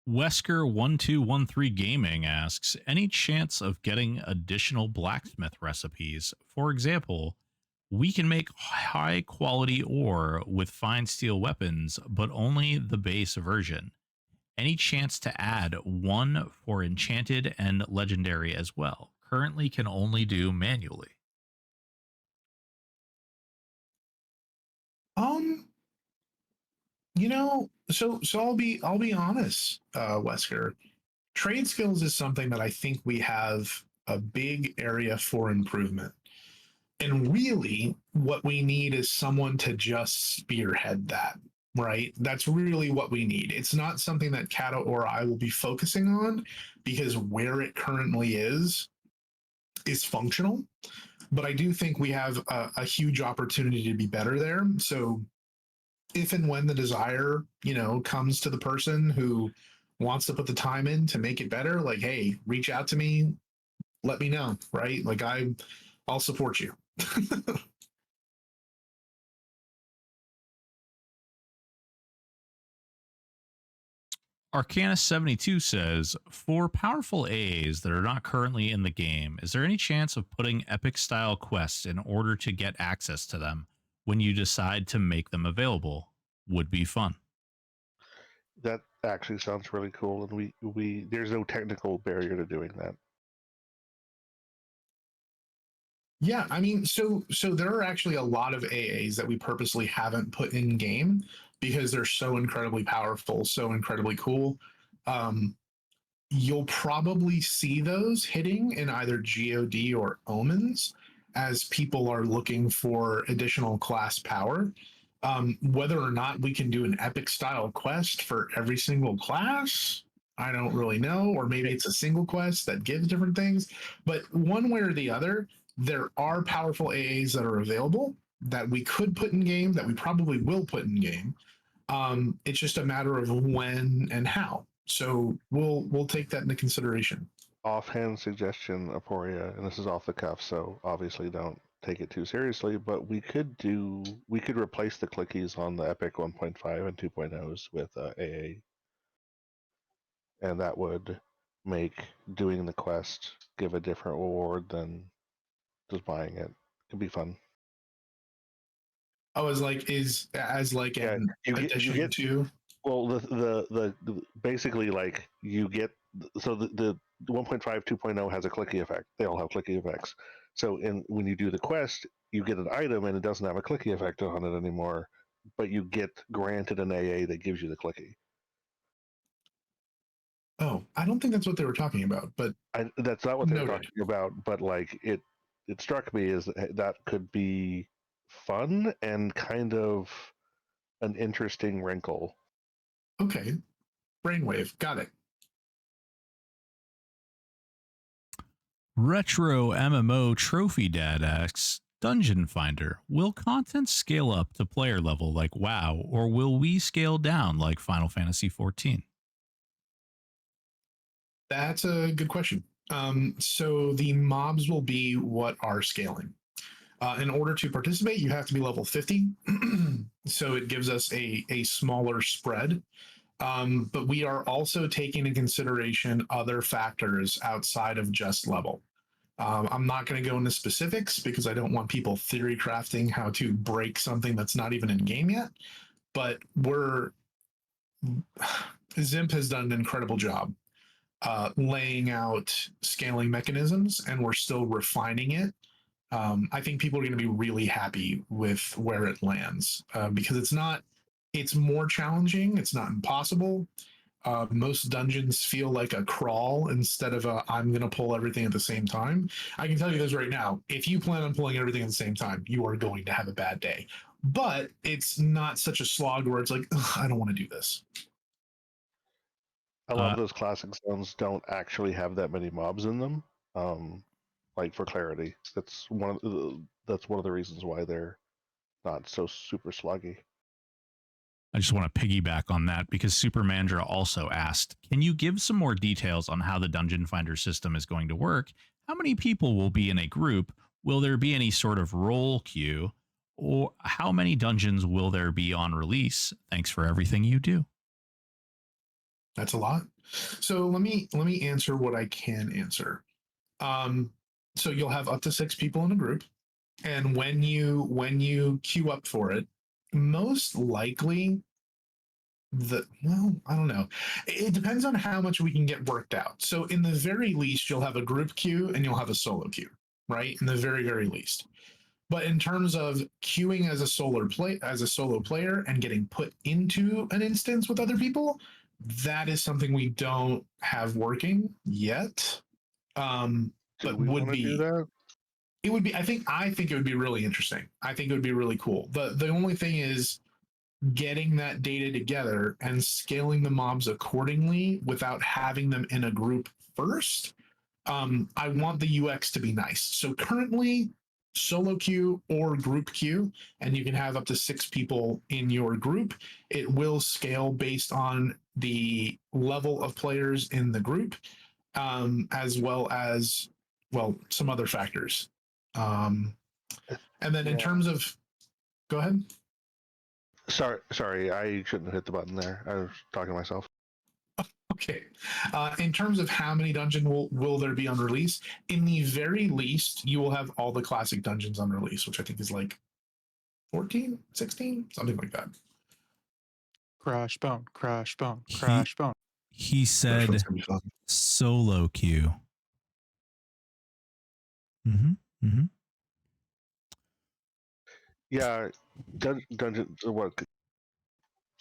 Wesker1213 Gaming asks, any chance of getting additional blacksmith recipes? For example, we can make high quality ore with fine steel weapons, but only the base version. Any chance to add one for enchanted and legendary as well? Currently can only do manually. So I'll be honest, Wesker. Trade skills is something that I think we have a big area for improvement. And really, what we need is someone to just spearhead that, right? That's really what we need. It's not something that Kato or I will be focusing on because where it currently is functional. But I do think we have a huge opportunity to be better there. So if and when the desire, comes to the person who wants to put the time in to make it better, like, hey, reach out to me, let me know, right? Like I'll support you. Arcanus72 says, for powerful AAs that are not currently in the game, is there any chance of putting epic style quests in order to get access to them when you decide to make them available? Would be fun. That actually sounds really cool, and we there's no technical barrier to doing that. Yeah, I mean, so there are actually a lot of AAs that we purposely haven't put in game because they're so incredibly powerful, so incredibly cool. You'll probably see those hitting in either GOD or Omens as people are looking for additional class power. Whether or not we can do an epic style quest for every single class, I don't really know. Or maybe it's a single quest that gives different things. But one way or the other, there are powerful AAs that are available that we could put in game, that we probably will put in game. It's just a matter of when and how. So we'll take that into consideration. Offhand suggestion, Aporia, and this is off the cuff, so obviously don't take it too seriously, but we could replace the clickies on the Epic 1.5 and 2.0s with AA, and that would make doing the quest give a different reward than just buying it. It'd be fun. Oh, as like an addition to. Well, the basically like you get so the 1.5 2.0 has a clicky effect. They all have clicky effects. So when you do the quest, you get an item and it doesn't have a clicky effect on it anymore, but you get granted an AA that gives you the clicky. Oh, I don't think that's what they were talking about, but that's not what they were talking about. But like it struck me as that could be fun and kind of an interesting wrinkle. Okay, brainwave, got it. Retro MMO Trophy Dad asks, Dungeon Finder, will content scale up to player level like WoW, or will we scale down like Final Fantasy XIV? That's a good question. So the mobs will be what are scaling. In order to participate, you have to be level 50. So it gives us a smaller spread. But we are also taking into consideration other factors outside of just level. I'm not going to go into specifics because I don't want people theory crafting how to break something that's not even in game yet. But Zimp has done an incredible job laying out scaling mechanisms, and we're still refining it. I think people are going to be really happy with where it lands because it's more challenging. It's not impossible. Most dungeons feel like a crawl instead of I'm going to pull everything at the same time. I can tell you this right now. If you plan on pulling everything at the same time, you are going to have a bad day. But it's not such a slog where it's like, I don't want to do this. A lot of those classic zones don't actually have that many mobs in them. Like for clarity, that's one of the reasons why they're not so super sluggy. I just want to piggyback on that because Supermandra also asked, can you give some more details on how the Dungeon Finder system is going to work? How many people will be in a group? Will there be any sort of role queue? Or how many dungeons will there be on release? Thanks for everything you do. That's a lot. So let me answer what I can answer. So you'll have up to 6 people in a group, and when you queue up for it, most likely I don't know. It depends on how much we can get worked out. So in the very least, you'll have a group queue and you'll have a solo queue, right? In the very, very least. But in terms of queuing as a solo player and getting put into an instance with other people, that is something we don't have working yet. Do But we would want to do be that? it would be I think it would be really interesting. I think it would be really cool. The only thing is getting that data together and scaling the mobs accordingly without having them in a group first. I want the UX to be nice. So currently, solo queue or group queue, and you can have up to 6 people in your group. It will scale based on the level of players in the group, as well as some other factors. And then in terms of, go ahead. Sorry, I shouldn't have hit the button there. I was talking to myself. Okay. In terms of how many dungeon will there be on release, in the very least, you will have all the classic dungeons on release, which I think is like 14, 16, something like that. Crash bone, crash bone, crash bone. He said solo queue. Mm-hmm. Yeah, dungeon. What?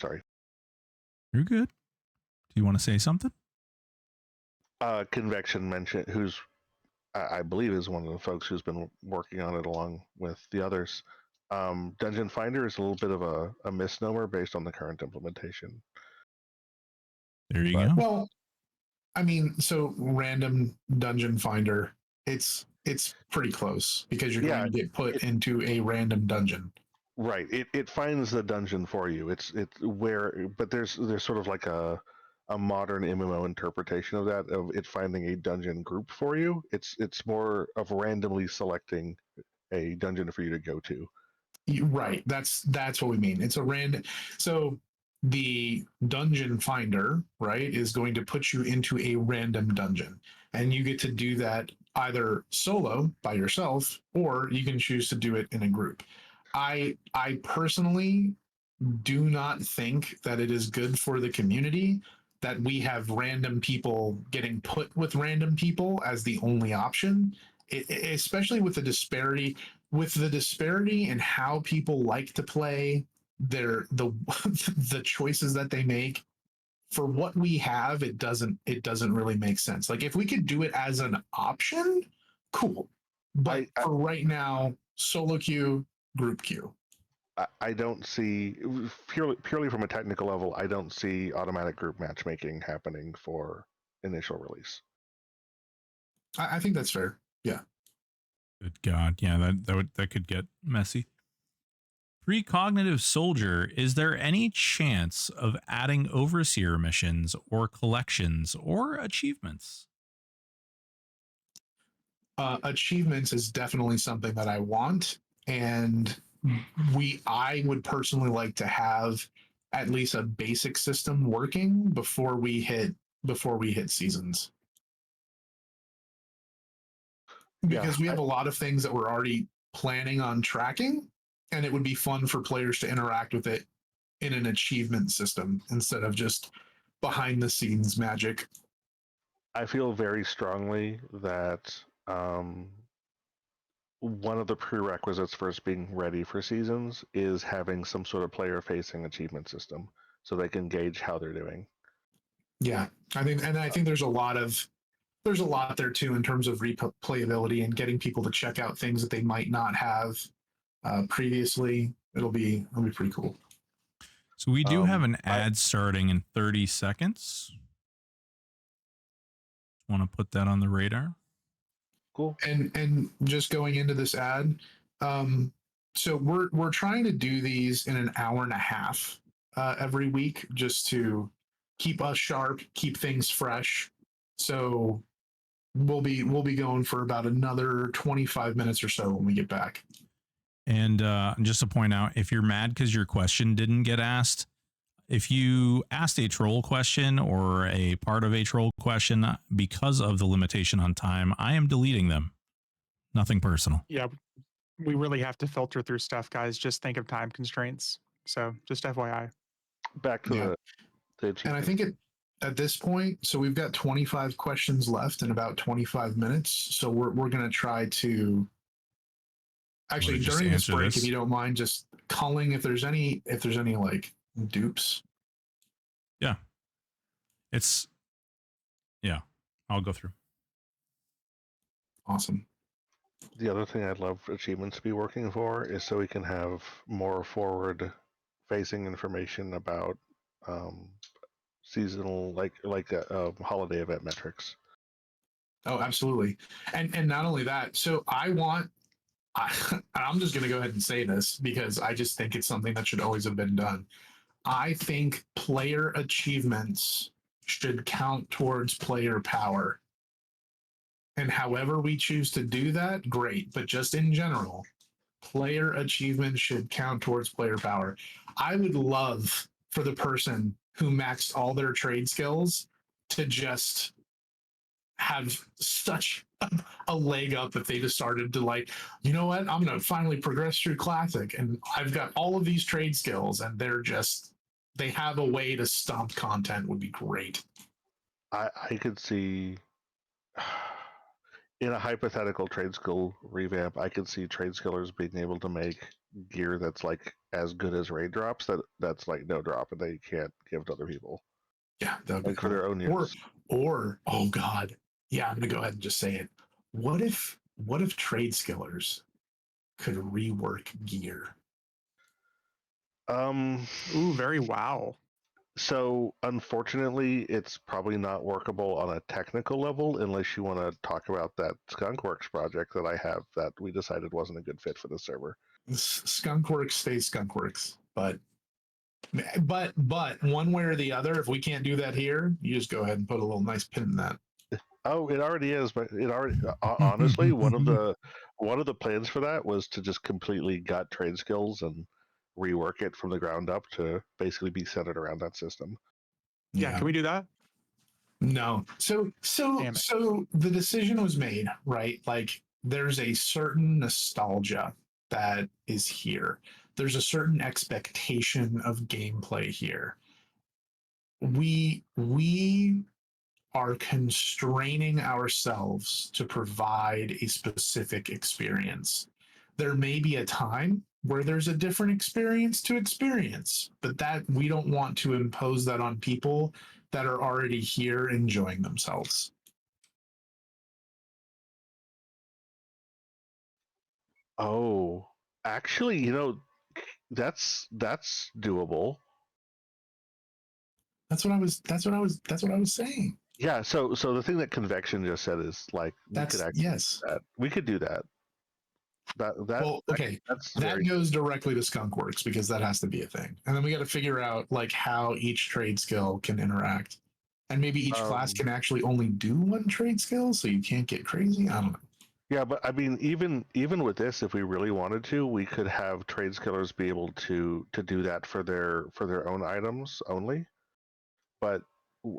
Sorry. You're good. Do you want to say something? Convection mentioned, who's I believe is one of the folks who's been working on it along with the others. Dungeon Finder is a little bit of a misnomer based on the current implementation. There you go. Well, I mean, so random dungeon finder, it's pretty close because you're going to get put into a random dungeon. Right. It finds the dungeon for you. But there's sort of like a modern MMO interpretation of that, of it finding a dungeon group for you. It's more of randomly selecting a dungeon for you to go to. Right. That's what we mean. It's a random. So the dungeon finder, right, is going to put you into a random dungeon, and you get to do that either solo by yourself, or you can choose to do it in a group. I personally do not think that it is good for the community that we have random people getting put with random people as the only option, especially with the disparity in how people like to play the choices that they make. For what we have, it doesn't really make sense. Like if we could do it as an option, cool. But for right now, solo queue, group queue. I don't see, purely from a technical level, I don't see automatic group matchmaking happening for initial release. I think that's fair. Yeah. Good God. Yeah, that could get messy. Precognitive Soldier, is there any chance of adding overseer missions or collections or achievements? Achievements is definitely something that I want, and I would personally like to have at least a basic system working before we hit seasons. because we have a lot of things that we're already planning on tracking, and it would be fun for players to interact with it in an achievement system instead of just behind the scenes magic. I feel very strongly that one of the prerequisites for us being ready for seasons is having some sort of player facing achievement system so they can gauge how they're doing. Yeah, I think there's a lot there too in terms of replayability and getting people to check out things that they might not have previously. It'll be pretty cool. So we do have an ad starting in 30 seconds. Want to put that on the radar? Cool. And just going into this ad, so we're trying to do these in an hour and a half every week, just to keep us sharp, keep things fresh. So we'll be going for about another 25 minutes or so when we get back. And just to point out, if you're mad because your question didn't get asked, if you asked a troll question or a part of a troll question because of the limitation on time, I am deleting them. Nothing personal. Yeah, we really have to filter through stuff, guys. Just think of time constraints. So just FYI. Back to the and I think at this point, so we've got 25 questions left in about 25 minutes. So we're going to try to actually during this break, if you don't mind, just culling if there's any like dupes. Yeah. I'll go through. Awesome. The other thing I'd love achievements to be working for is so we can have more forward facing information about seasonal like holiday event metrics. Oh, absolutely. And not only that, so I'm just going to go ahead and say this because I just think it's something that should always have been done. I think player achievements should count towards player power. And however we choose to do that, great. But just in general, player achievements should count towards player power. I would love for the person who maxed all their trade skills to just have such a leg up if they just started to like, you know what, I'm going to finally progress through Classic and I've got all of these trade skills and they have a way to stomp content would be great. I could see in a hypothetical trade skill revamp, I could see trade skillers being able to make gear that's like as good as raid drops that's like no drop and they can't give to other people. Yeah, that would like be for cool. their own use. Or oh god, yeah, I'm gonna go ahead and just say it. What if trade skillers could rework gear? Ooh, very wow. So unfortunately, it's probably not workable on a technical level unless you want to talk about that Skunkworks project that I have that we decided wasn't a good fit for the server. Skunkworks stays Skunkworks, but one way or the other, if we can't do that here, you just go ahead and put a little nice pin in that. Oh, it already is, but it already honestly one of the plans for that was to just completely gut trade skills and rework it from the ground up to basically be centered around that system. Yeah, can we do that? No. So the decision was made, right? Like there's a certain nostalgia that is here. There's a certain expectation of gameplay here. We are constraining ourselves to provide a specific experience. There may be a time where there's a different experience to experience, but that we don't want to impose that on people that are already here enjoying themselves. Oh, actually, that's doable. That's what I was saying. Yeah, so the thing that Convection just said is like we could do that. That goes directly to Skunkworks because that has to be a thing, and then we got to figure out like how each trade skill can interact, and maybe each class can actually only do one trade skill, so you can't get crazy. I don't know. Yeah, but I mean, even with this, if we really wanted to, we could have trade skillers be able to do that for their own items only. But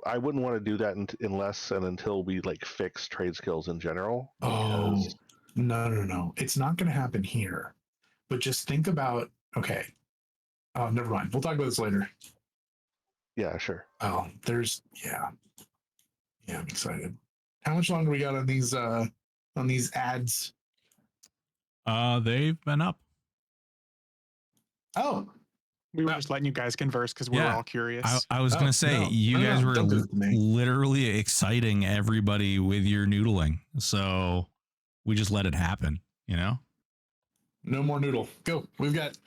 I wouldn't want to do that unless and until we like fix trade skills in general. Oh, No. It's not going to happen here. But just think about, okay. Oh, never mind. We'll talk about this later. Yeah, sure. Oh, yeah. Yeah, I'm excited. How much longer we got on these ads? They've been up. Oh, We were No. just letting you guys converse because we were Yeah. all curious. I was Oh, gonna say no. you No, guys were don't do it to me. literally exciting everybody with your noodling, so we just let it happen. You know. no more noodle. Go. We've got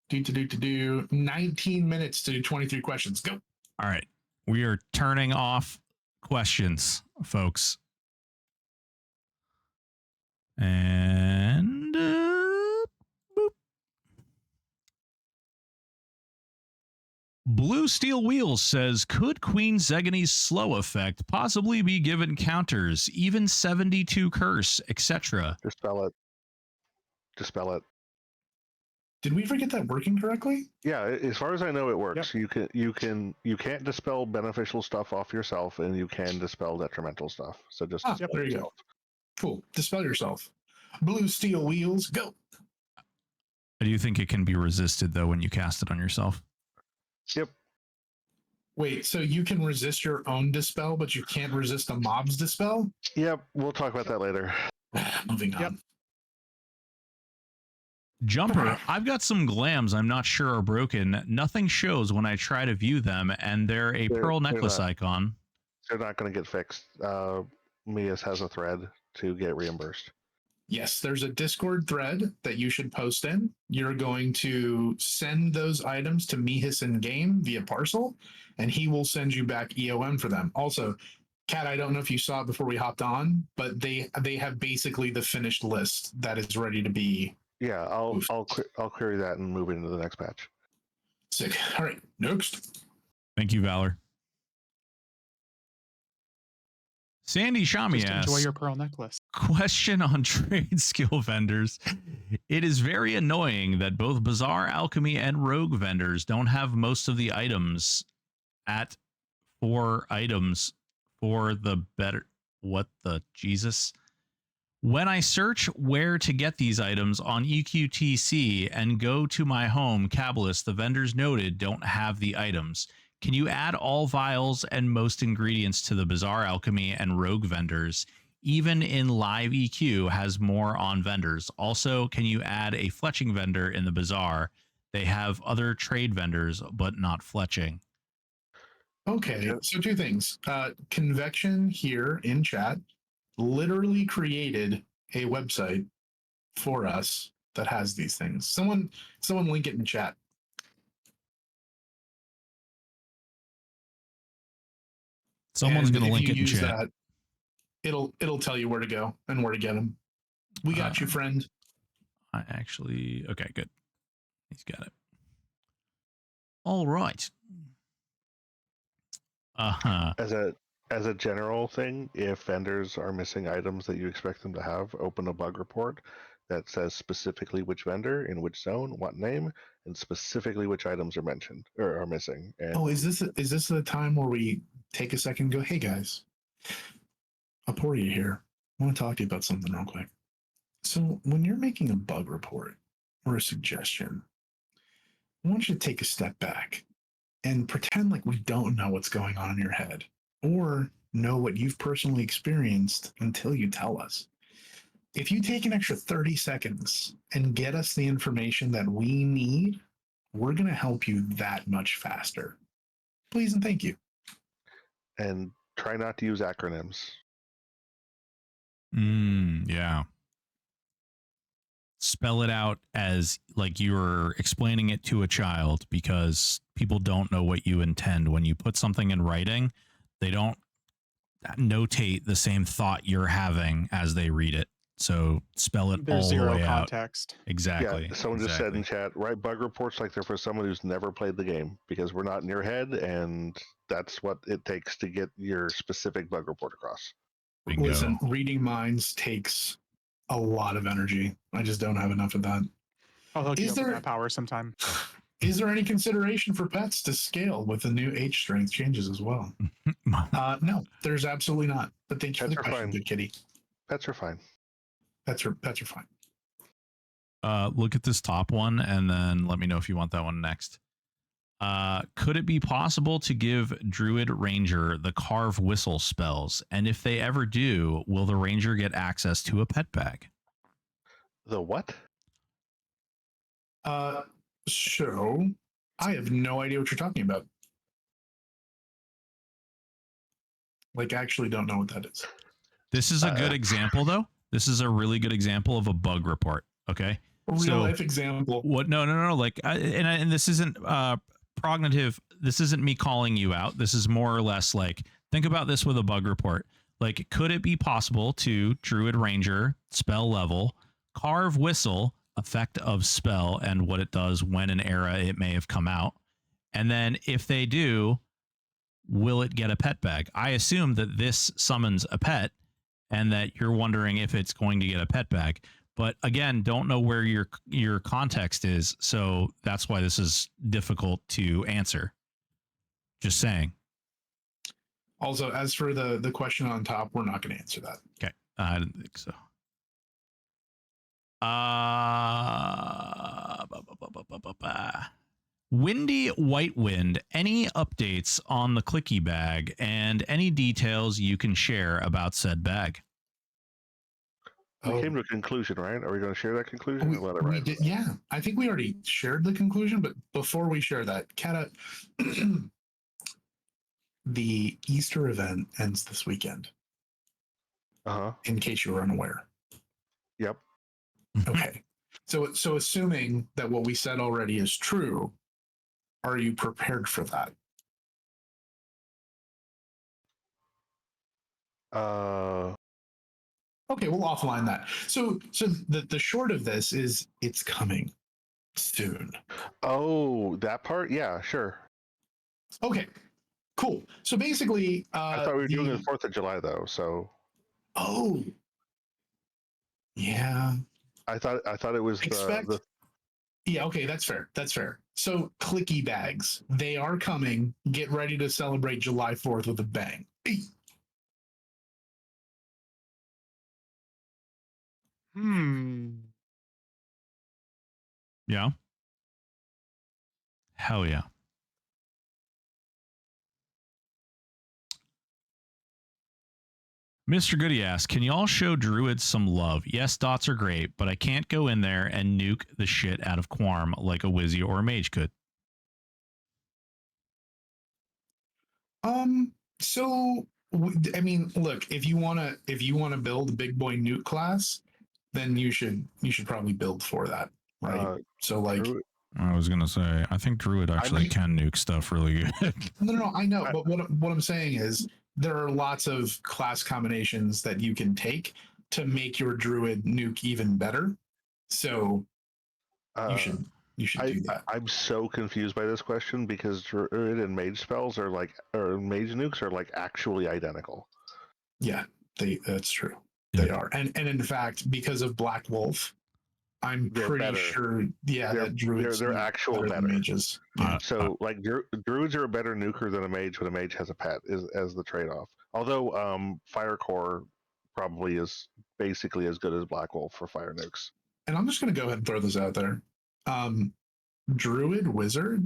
do 19 minutes to do 23 questions. Go. All right, we are turning off questions, folks, and boop. Blue Steel Wheels says, could Queen Zegany's slow effect possibly be given counters, even 72 curse, etc.? Dispel it. Dispel it. Did we forget that working correctly? Yeah, as far as I know, it works. Yep. You can't dispel beneficial stuff off yourself, and you can dispel detrimental stuff. So just dispel There you yourself. go. Cool. Dispel yourself. Blue Steel Wheels. Go. Do you think it can be resisted though when you cast it on yourself? Yep. Wait, so you can resist your own dispel, but you can't resist a mob's dispel? Yep. We'll talk about that later. Moving on. Yep. Jumper, I've got some glams I'm not sure are broken. Nothing shows when I try to view them, and they're a pearl necklace icon. They're not going to get fixed. Mias has a thread to get reimbursed. Yes, there's a Discord thread that you should post in. You're going to send those items to Mihis in game via parcel, and he will send you back EOM for them. Also, Kat, I don't know if you saw it before we hopped on, but they have basically the finished list that is ready to be. Yeah, I'll query that and move it into the next patch. Sick. All right, next. Thank you, Valor. Sandy Shami Just asks, enjoy your pearl necklace. question on trade skill vendors. It is very annoying that both Bazaar, Alchemy, and Rogue vendors don't have most of the items at 4 items for the better. What the Jesus? When I search where to get these items on EQTC and go to my home, Kabbalist, the vendors noted don't have the items. Can you add all vials and most ingredients to the Bazaar, Alchemy, and Rogue vendors? Even in live EQ has more on vendors. Also, can you add a fletching vendor in the Bazaar? They have other trade vendors, but not fletching. Okay, so 2 things. Convection here in chat literally created a website for us that has these things. Someone link it in chat. Someone's going to link it in chat. That, it'll tell you where to go and where to get them. We got you, friend. I actually, okay, good. He's got it. All right. As a general thing, if vendors are missing items that you expect them to have, open a bug report that says specifically which vendor, in which zone, what name, and specifically which items are mentioned or are missing. And is this the time where we take a second and go, hey guys, Aporia here. I want to talk to you about something real quick. So when you're making a bug report or a suggestion, I want you to take a step back and pretend like we don't know what's going on in your head or know what you've personally experienced until you tell us. If you take an extra 30 seconds and get us the information that we need, we're going to help you that much faster. Please and thank you. And try not to use acronyms. Yeah. Spell it out as like you're explaining it to a child, because people don't know what you intend. When you put something in writing, they don't notate the same thought you're having as they read it. So spell it There's all zero the way context. out. Exactly. Yeah, someone just said in chat, write bug reports like they're for someone who's never played the game, because we're not in your head, and that's what it takes to get your specific bug report across. Bingo. Listen, reading minds takes a lot of energy. I just don't have enough of that. I'll hook you up with that power sometime. Is there any consideration for pets to scale with the new H strength changes as well? No, there's absolutely not. But thank you for the question, good kitty. Pets are fine. Pets are fine. Look at this top one and then let me know if you want that one next. Could it be possible to give Druid Ranger the carve whistle spells? And if they ever do, will the Ranger get access to a pet bag? The what? So I have no idea what you're talking about. Like, I actually don't know what that is. This is a good example, though. This is a really good example of a bug report. Okay. A real life example. What? No. Like, and this isn't prognitive. This isn't me calling you out. This is more or less like, think about this with a bug report. Like, could it be possible to Druid Ranger spell level carve whistle effect of spell and what it does when an era it may have come out, and then if they do, will it get a pet bag? I assume that this summons a pet, and that you're wondering if it's going to get a pet bag. But again, don't know where your context is, so that's why this is difficult to answer. Just saying. Also, as for the question on top, we're not going to answer that. Okay, I didn't think so. Windy White Wind, any updates on the clicky bag and any details you can share about said bag? We came to a conclusion, right? Are we going to share that conclusion? We did, yeah. I think we already shared the conclusion, but before we share that, Kata, the Easter event ends this weekend. In case you were unaware. Yep. Okay. So assuming that what we said already is true, are you prepared for that? Okay, we'll offline that. So the short of this is it's coming soon. Oh, that part? Yeah, sure. Okay, cool. So basically, I thought we were doing the 4th of July though. So. Oh. Yeah. I thought it was the. Yeah. Okay, that's fair. That's fair. So clicky bags, they are coming. Get ready to celebrate July 4th with a bang. Yeah. Hell yeah. Mr. Goody asks, can you all show druids some love? Yes, dots are great, but I can't go in there and nuke the shit out of Quarm like a wizzy or a mage could. So I mean, look, if you wanna build a big boy nuke class, then you should probably build for that, right? So like, Druid. I was gonna say, I think druid actually can nuke stuff really good. No, I know, but what I'm saying is there are lots of class combinations that you can take to make your druid nuke even better. So you should do that. I'm so confused by this question because druid and mage spells or mage nukes are like actually identical. Yeah, that's true. They are, and in fact, because of Black Wolf, I'm pretty sure. Yeah, that druids they're actual better mages. Yeah. So like druids are a better nuker than a mage when a mage has a pet as the trade off. Although Fire Core probably is basically as good as Black Wolf for fire nukes. And I'm just going to go ahead and throw this out there. Druid Wizard,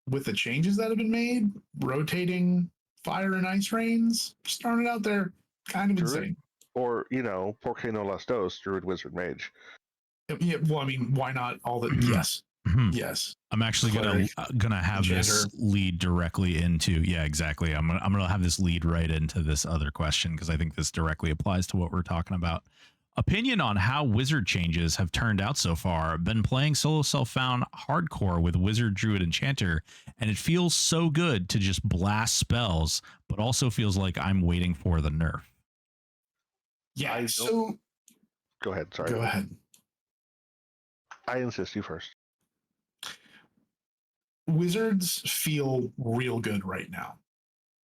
with the changes that have been made, rotating fire and ice rains, just throwing it out there, kind of insane. Or, Porque no las dos, Druid Wizard Mage. Yeah, well, I mean, why not all the... Yes. Yes. I'm actually gonna have this lead directly into... Yeah, exactly. I'm gonna have this lead right into this other question because I think this directly applies to what we're talking about. Opinion on how wizard changes have turned out so far. Been playing solo self-found hardcore with wizard, druid, enchanter, and it feels so good to just blast spells, but also feels like I'm waiting for the nerf. Yeah, so... Go ahead, sorry. Go ahead. I insist, you first. Wizards feel real good right now.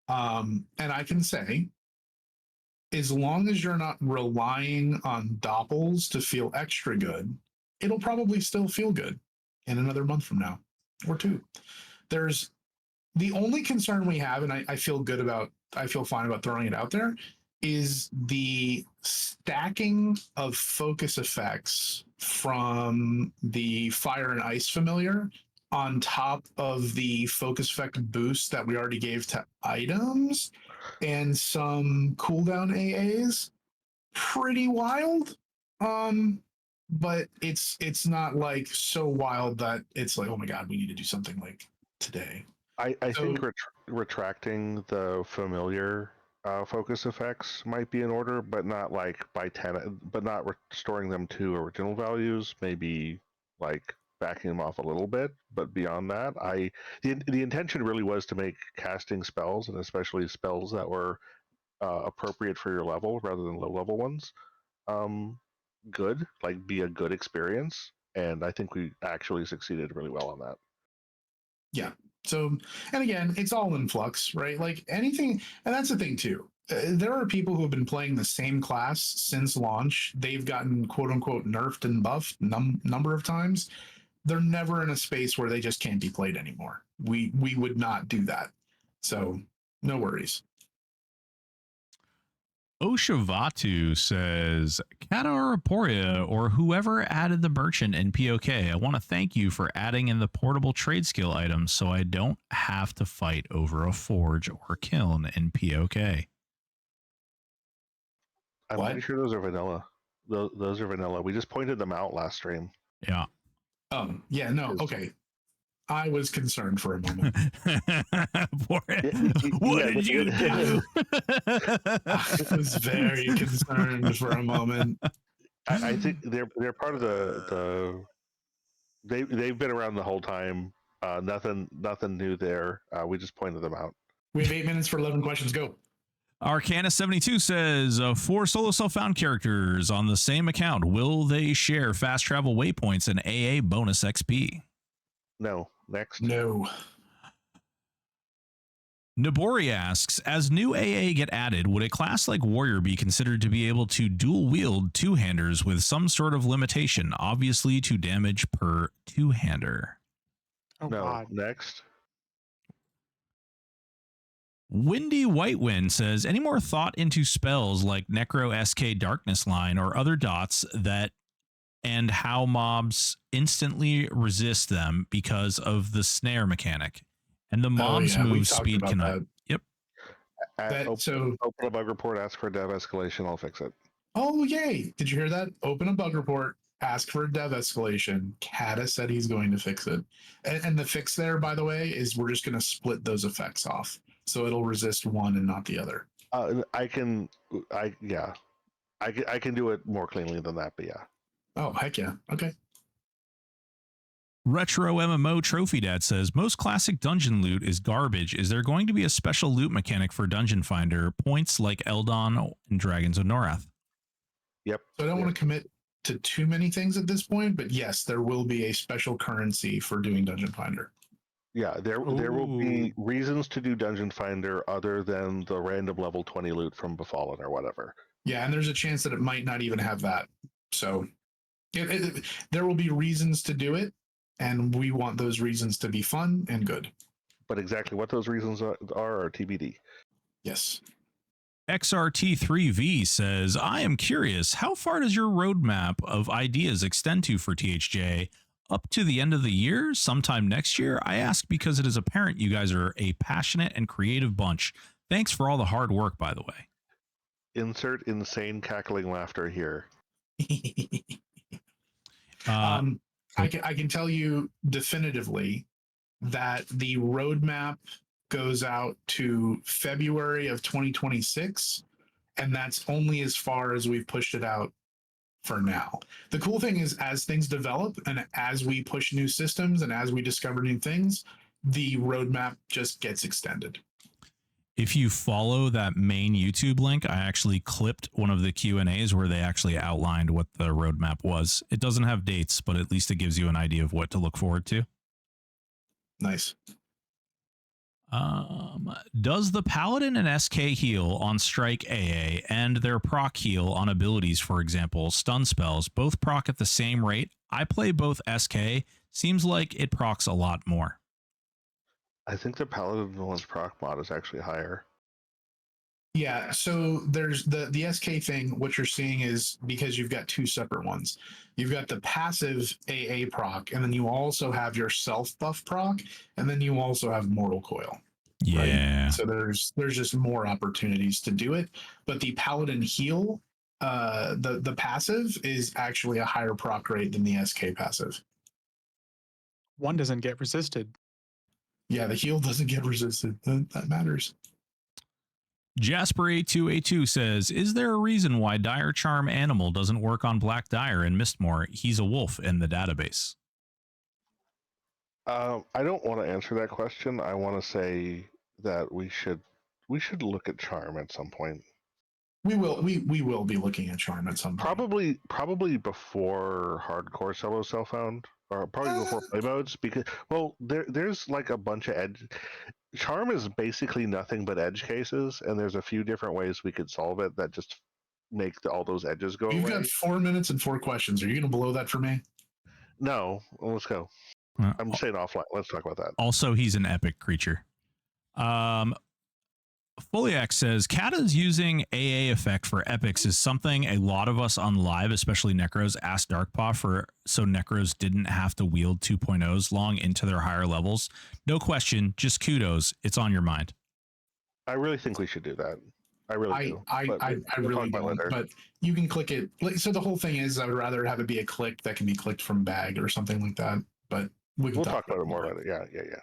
And I can say, as long as you're not relying on doppels to feel extra good, it'll probably still feel good in another month from now or two. There's the only concern we have, and I feel fine about throwing it out there, is the stacking of focus effects from the fire and ice familiar on top of the focus effect boost that we already gave to items and some cooldown AAs. Pretty wild. But it's not like so wild that it's like, oh my god, we need to do something like today. I So think retracting the familiar focus effects might be in order, but not like by 10, but not restoring them to original values. Maybe like backing them off a little bit, but beyond that, the intention really was to make casting spells, and especially spells that were appropriate for your level rather than low level ones. Good, like be a good experience, and I think we actually succeeded really well on that. yeah. So, and again, it's all in flux, right? Like anything, and that's the thing too. There are people who have been playing the same class since launch. They've gotten quote unquote nerfed and buffed number of times. They're never in a space where they just can't be played anymore. We would not do that. So no worries. Oshavatu says, Kata or Aporia or whoever added the merchant in POK, I want to thank you for adding in the portable trade skill items so I don't have to fight over a forge or kiln in POK. I'm What? pretty sure those are vanilla. Those are vanilla. We just pointed them out last stream. Yeah. Yeah, no, okay. I was concerned for a moment. What did you do? I was very concerned for a moment. I think they're part of the they've been around the whole time. Nothing new there. We just pointed them out. We have 8 minutes for 11 questions. Go. Arcana72 says, for solo self-found characters on the same account, will they share fast travel waypoints and AA bonus XP? No. Next. No. Nabori asks, as new AA get added, would a class like Warrior be considered to be able to dual wield two-handers with some sort of limitation, obviously to damage per two-hander? Oh, No. God. Next. Windy Whitewind says, any more thought into spells like Necro SK Darkness Line or other dots that and how mobs instantly resist them because of the snare mechanic? And the mob's we've move talked speed about cannot. that. Yep. Open a bug report, ask for a dev escalation, I'll fix it. Oh, yay. Did you hear that? Open a bug report, ask for a dev escalation. Kata said he's going to fix it. And the fix there, by the way, is we're just going to split those effects off. So it'll resist one and not the other. I can do it more cleanly than that, but yeah. Oh, heck yeah. Okay. Retro MMO Trophy Dad says, most classic dungeon loot is garbage. Is there going to be a special loot mechanic for Dungeon Finder points like Eldon and Dragons of Norath? Yep. So I don't want to commit to too many things at this point, but yes, there will be a special currency for doing Dungeon Finder. Yeah, there will be reasons to do Dungeon Finder other than the random level 20 loot from Befallen or whatever. Yeah, and there's a chance that it might not even have that. So there will be reasons to do it, and we want those reasons to be fun and good. But exactly what those reasons are TBD. Yes. XRT3V says, I am curious, how far does your roadmap of ideas extend to for THJ? Up to the end of the year, sometime next year? I ask because it is apparent you guys are a passionate and creative bunch. Thanks for all the hard work, by the way. Insert insane cackling laughter here. I can tell you definitively that the roadmap goes out to February of 2026, and that's only as far as we've pushed it out for now. The cool thing is, as things develop and as we push new systems and as we discover new things, the roadmap just gets extended. If you follow that main YouTube link, I actually clipped one of the Q&As where they actually outlined what the roadmap was. It doesn't have dates, but at least it gives you an idea of what to look forward to. Nice. Does the Paladin and SK heal on Strike AA and their proc heal on abilities, for example, stun spells, both proc at the same rate? I play both SK. Seems like it procs a lot more. I think the Paladin one's proc mod is actually higher. Yeah, so there's the SK thing. What you're seeing is because you've got two separate ones. You've got the passive AA proc, and then you also have your self buff proc, and then you also have Mortal Coil. Right. Yeah. So there's just more opportunities to do it. But the Paladin heal, the passive is actually a higher proc rate than the SK passive. One doesn't get resisted. Yeah, the heal doesn't get resisted. That matters. Jasper A2A2 says, is there a reason why Dire Charm Animal doesn't work on Black Dire and Mistmore? He's a wolf in the database. I don't want to answer that question. I want to say that we should look at charm at some point. We will be looking at charm at some point. Probably before hardcore solo self found, or probably before play modes, because there's like a bunch of edge. Charm is basically nothing but edge cases, and there's a few different ways we could solve it that just make all those edges go You've away. got 4 minutes and 4 questions. Are you going to blow that for me? No, let's go. I'm saying offline. Let's talk about that. Also, he's an epic creature. Foliac says, Kata's using AA effect for epics is something a lot of us on live, especially Necros, asked Darkpaw for so Necros didn't have to wield 2.0s long into their higher levels. No question, just kudos. It's on your mind. I really think we should do that. I really do. I really don't. But you can click it. So the whole thing is, I would rather have it be a click that can be clicked from bag or something like that. But we'll talk about it more later. Yeah.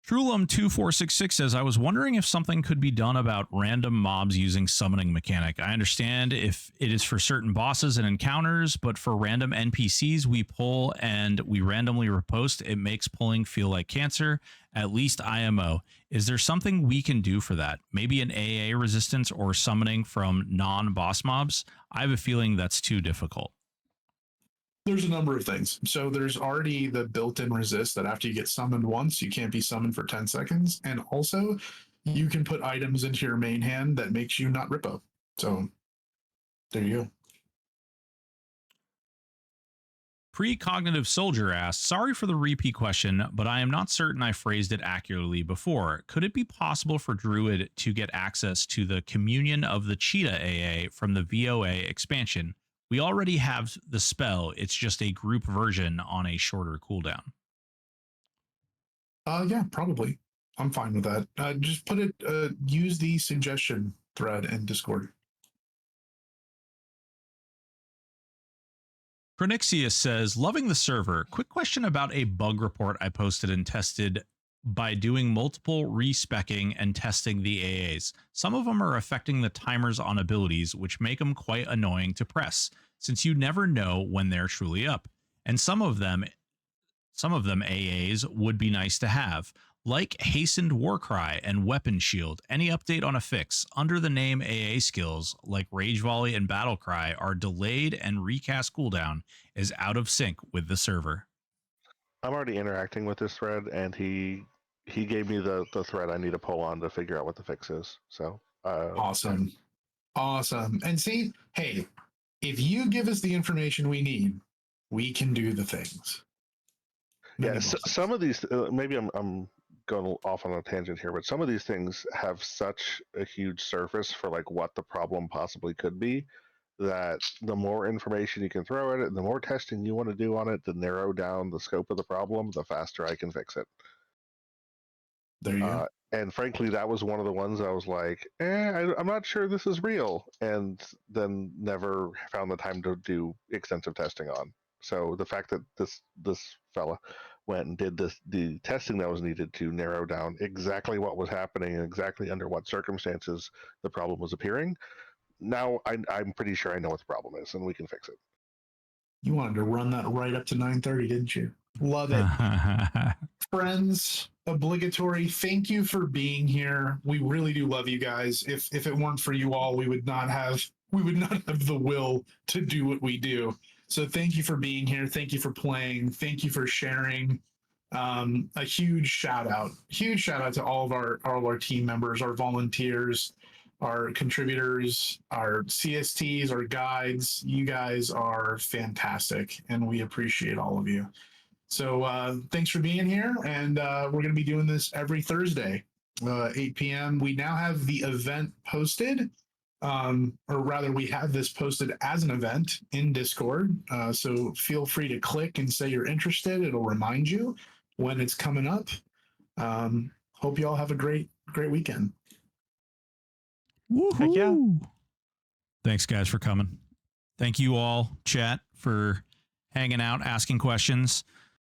Trulum2466 says, I was wondering if something could be done about random mobs using summoning mechanic. I understand if it is for certain bosses and encounters, but for random NPCs we pull and we randomly repost, it makes pulling feel like cancer, at least IMO. Is there something we can do for that? Maybe an AA resistance or summoning from non-boss mobs? I have a feeling that's too difficult. There's a number of things. So there's already the built-in resist that after you get summoned once, you can't be summoned for 10 seconds. And also you can put items into your main hand that makes you not Rippo. So there you go. Precognitive Soldier asks, sorry for the repeat question, but I am not certain I phrased it accurately before. Could it be possible for Druid to get access to the Communion of the Cheetah AA from the VOA expansion? We already have the spell. It's just a group version on a shorter cooldown. Yeah, probably. I'm fine with that. Just put it, use the suggestion thread in Discord. Chronixia says, loving the server. Quick question about a bug report I posted and tested by doing multiple respecking and testing the AAs. Some of them are affecting the timers on abilities, which make them quite annoying to press, since you never know when they're truly up. And some of them AAs would be nice to have, like Hastened Warcry and Weapon Shield. Any update on a fix? Under the name AA skills, like Rage Volley and Battle Cry, are delayed and recast cooldown is out of sync with the server. I'm already interacting with this thread, and he gave me the thread I need to pull on to figure out what the fix is. So awesome. And see, hey, if you give us the information we need, we can do the things. Yeah, some of these, maybe I'm going off on a tangent here, but some of these things have such a huge surface for like what the problem possibly could be, that the more information you can throw at it, the more testing you want to do on it to narrow down the scope of the problem, the faster I can fix it. There you go. And frankly, that was one of the ones I was like, I'm not sure this is real, and then never found the time to do extensive testing on. So the fact that this fella went and did the testing that was needed to narrow down exactly what was happening and exactly under what circumstances the problem was appearing, now I'm pretty sure I know what the problem is, and we can fix it. You wanted to run that right up to 9:30, didn't you? Love it. Friends, obligatory, thank you for being here. We really do love you guys. If it weren't for you all, we would not have the will to do what we do. So thank you for being here. Thank you for playing. Thank you for sharing. A huge shout out to all of our team members, our volunteers, our contributors, our CSTs, our guides. You guys are fantastic, and we appreciate all of you. So thanks for being here, and we're going to be doing this every Thursday. 8 p.m. We now have the event posted, or rather, we have this posted as an event in Discord. So feel free to click and say you're interested. It'll remind you when it's coming up. Hope you all have a great weekend. Woohoo! Heck yeah. Thanks, guys, for coming. Thank you all, chat, for hanging out, asking questions.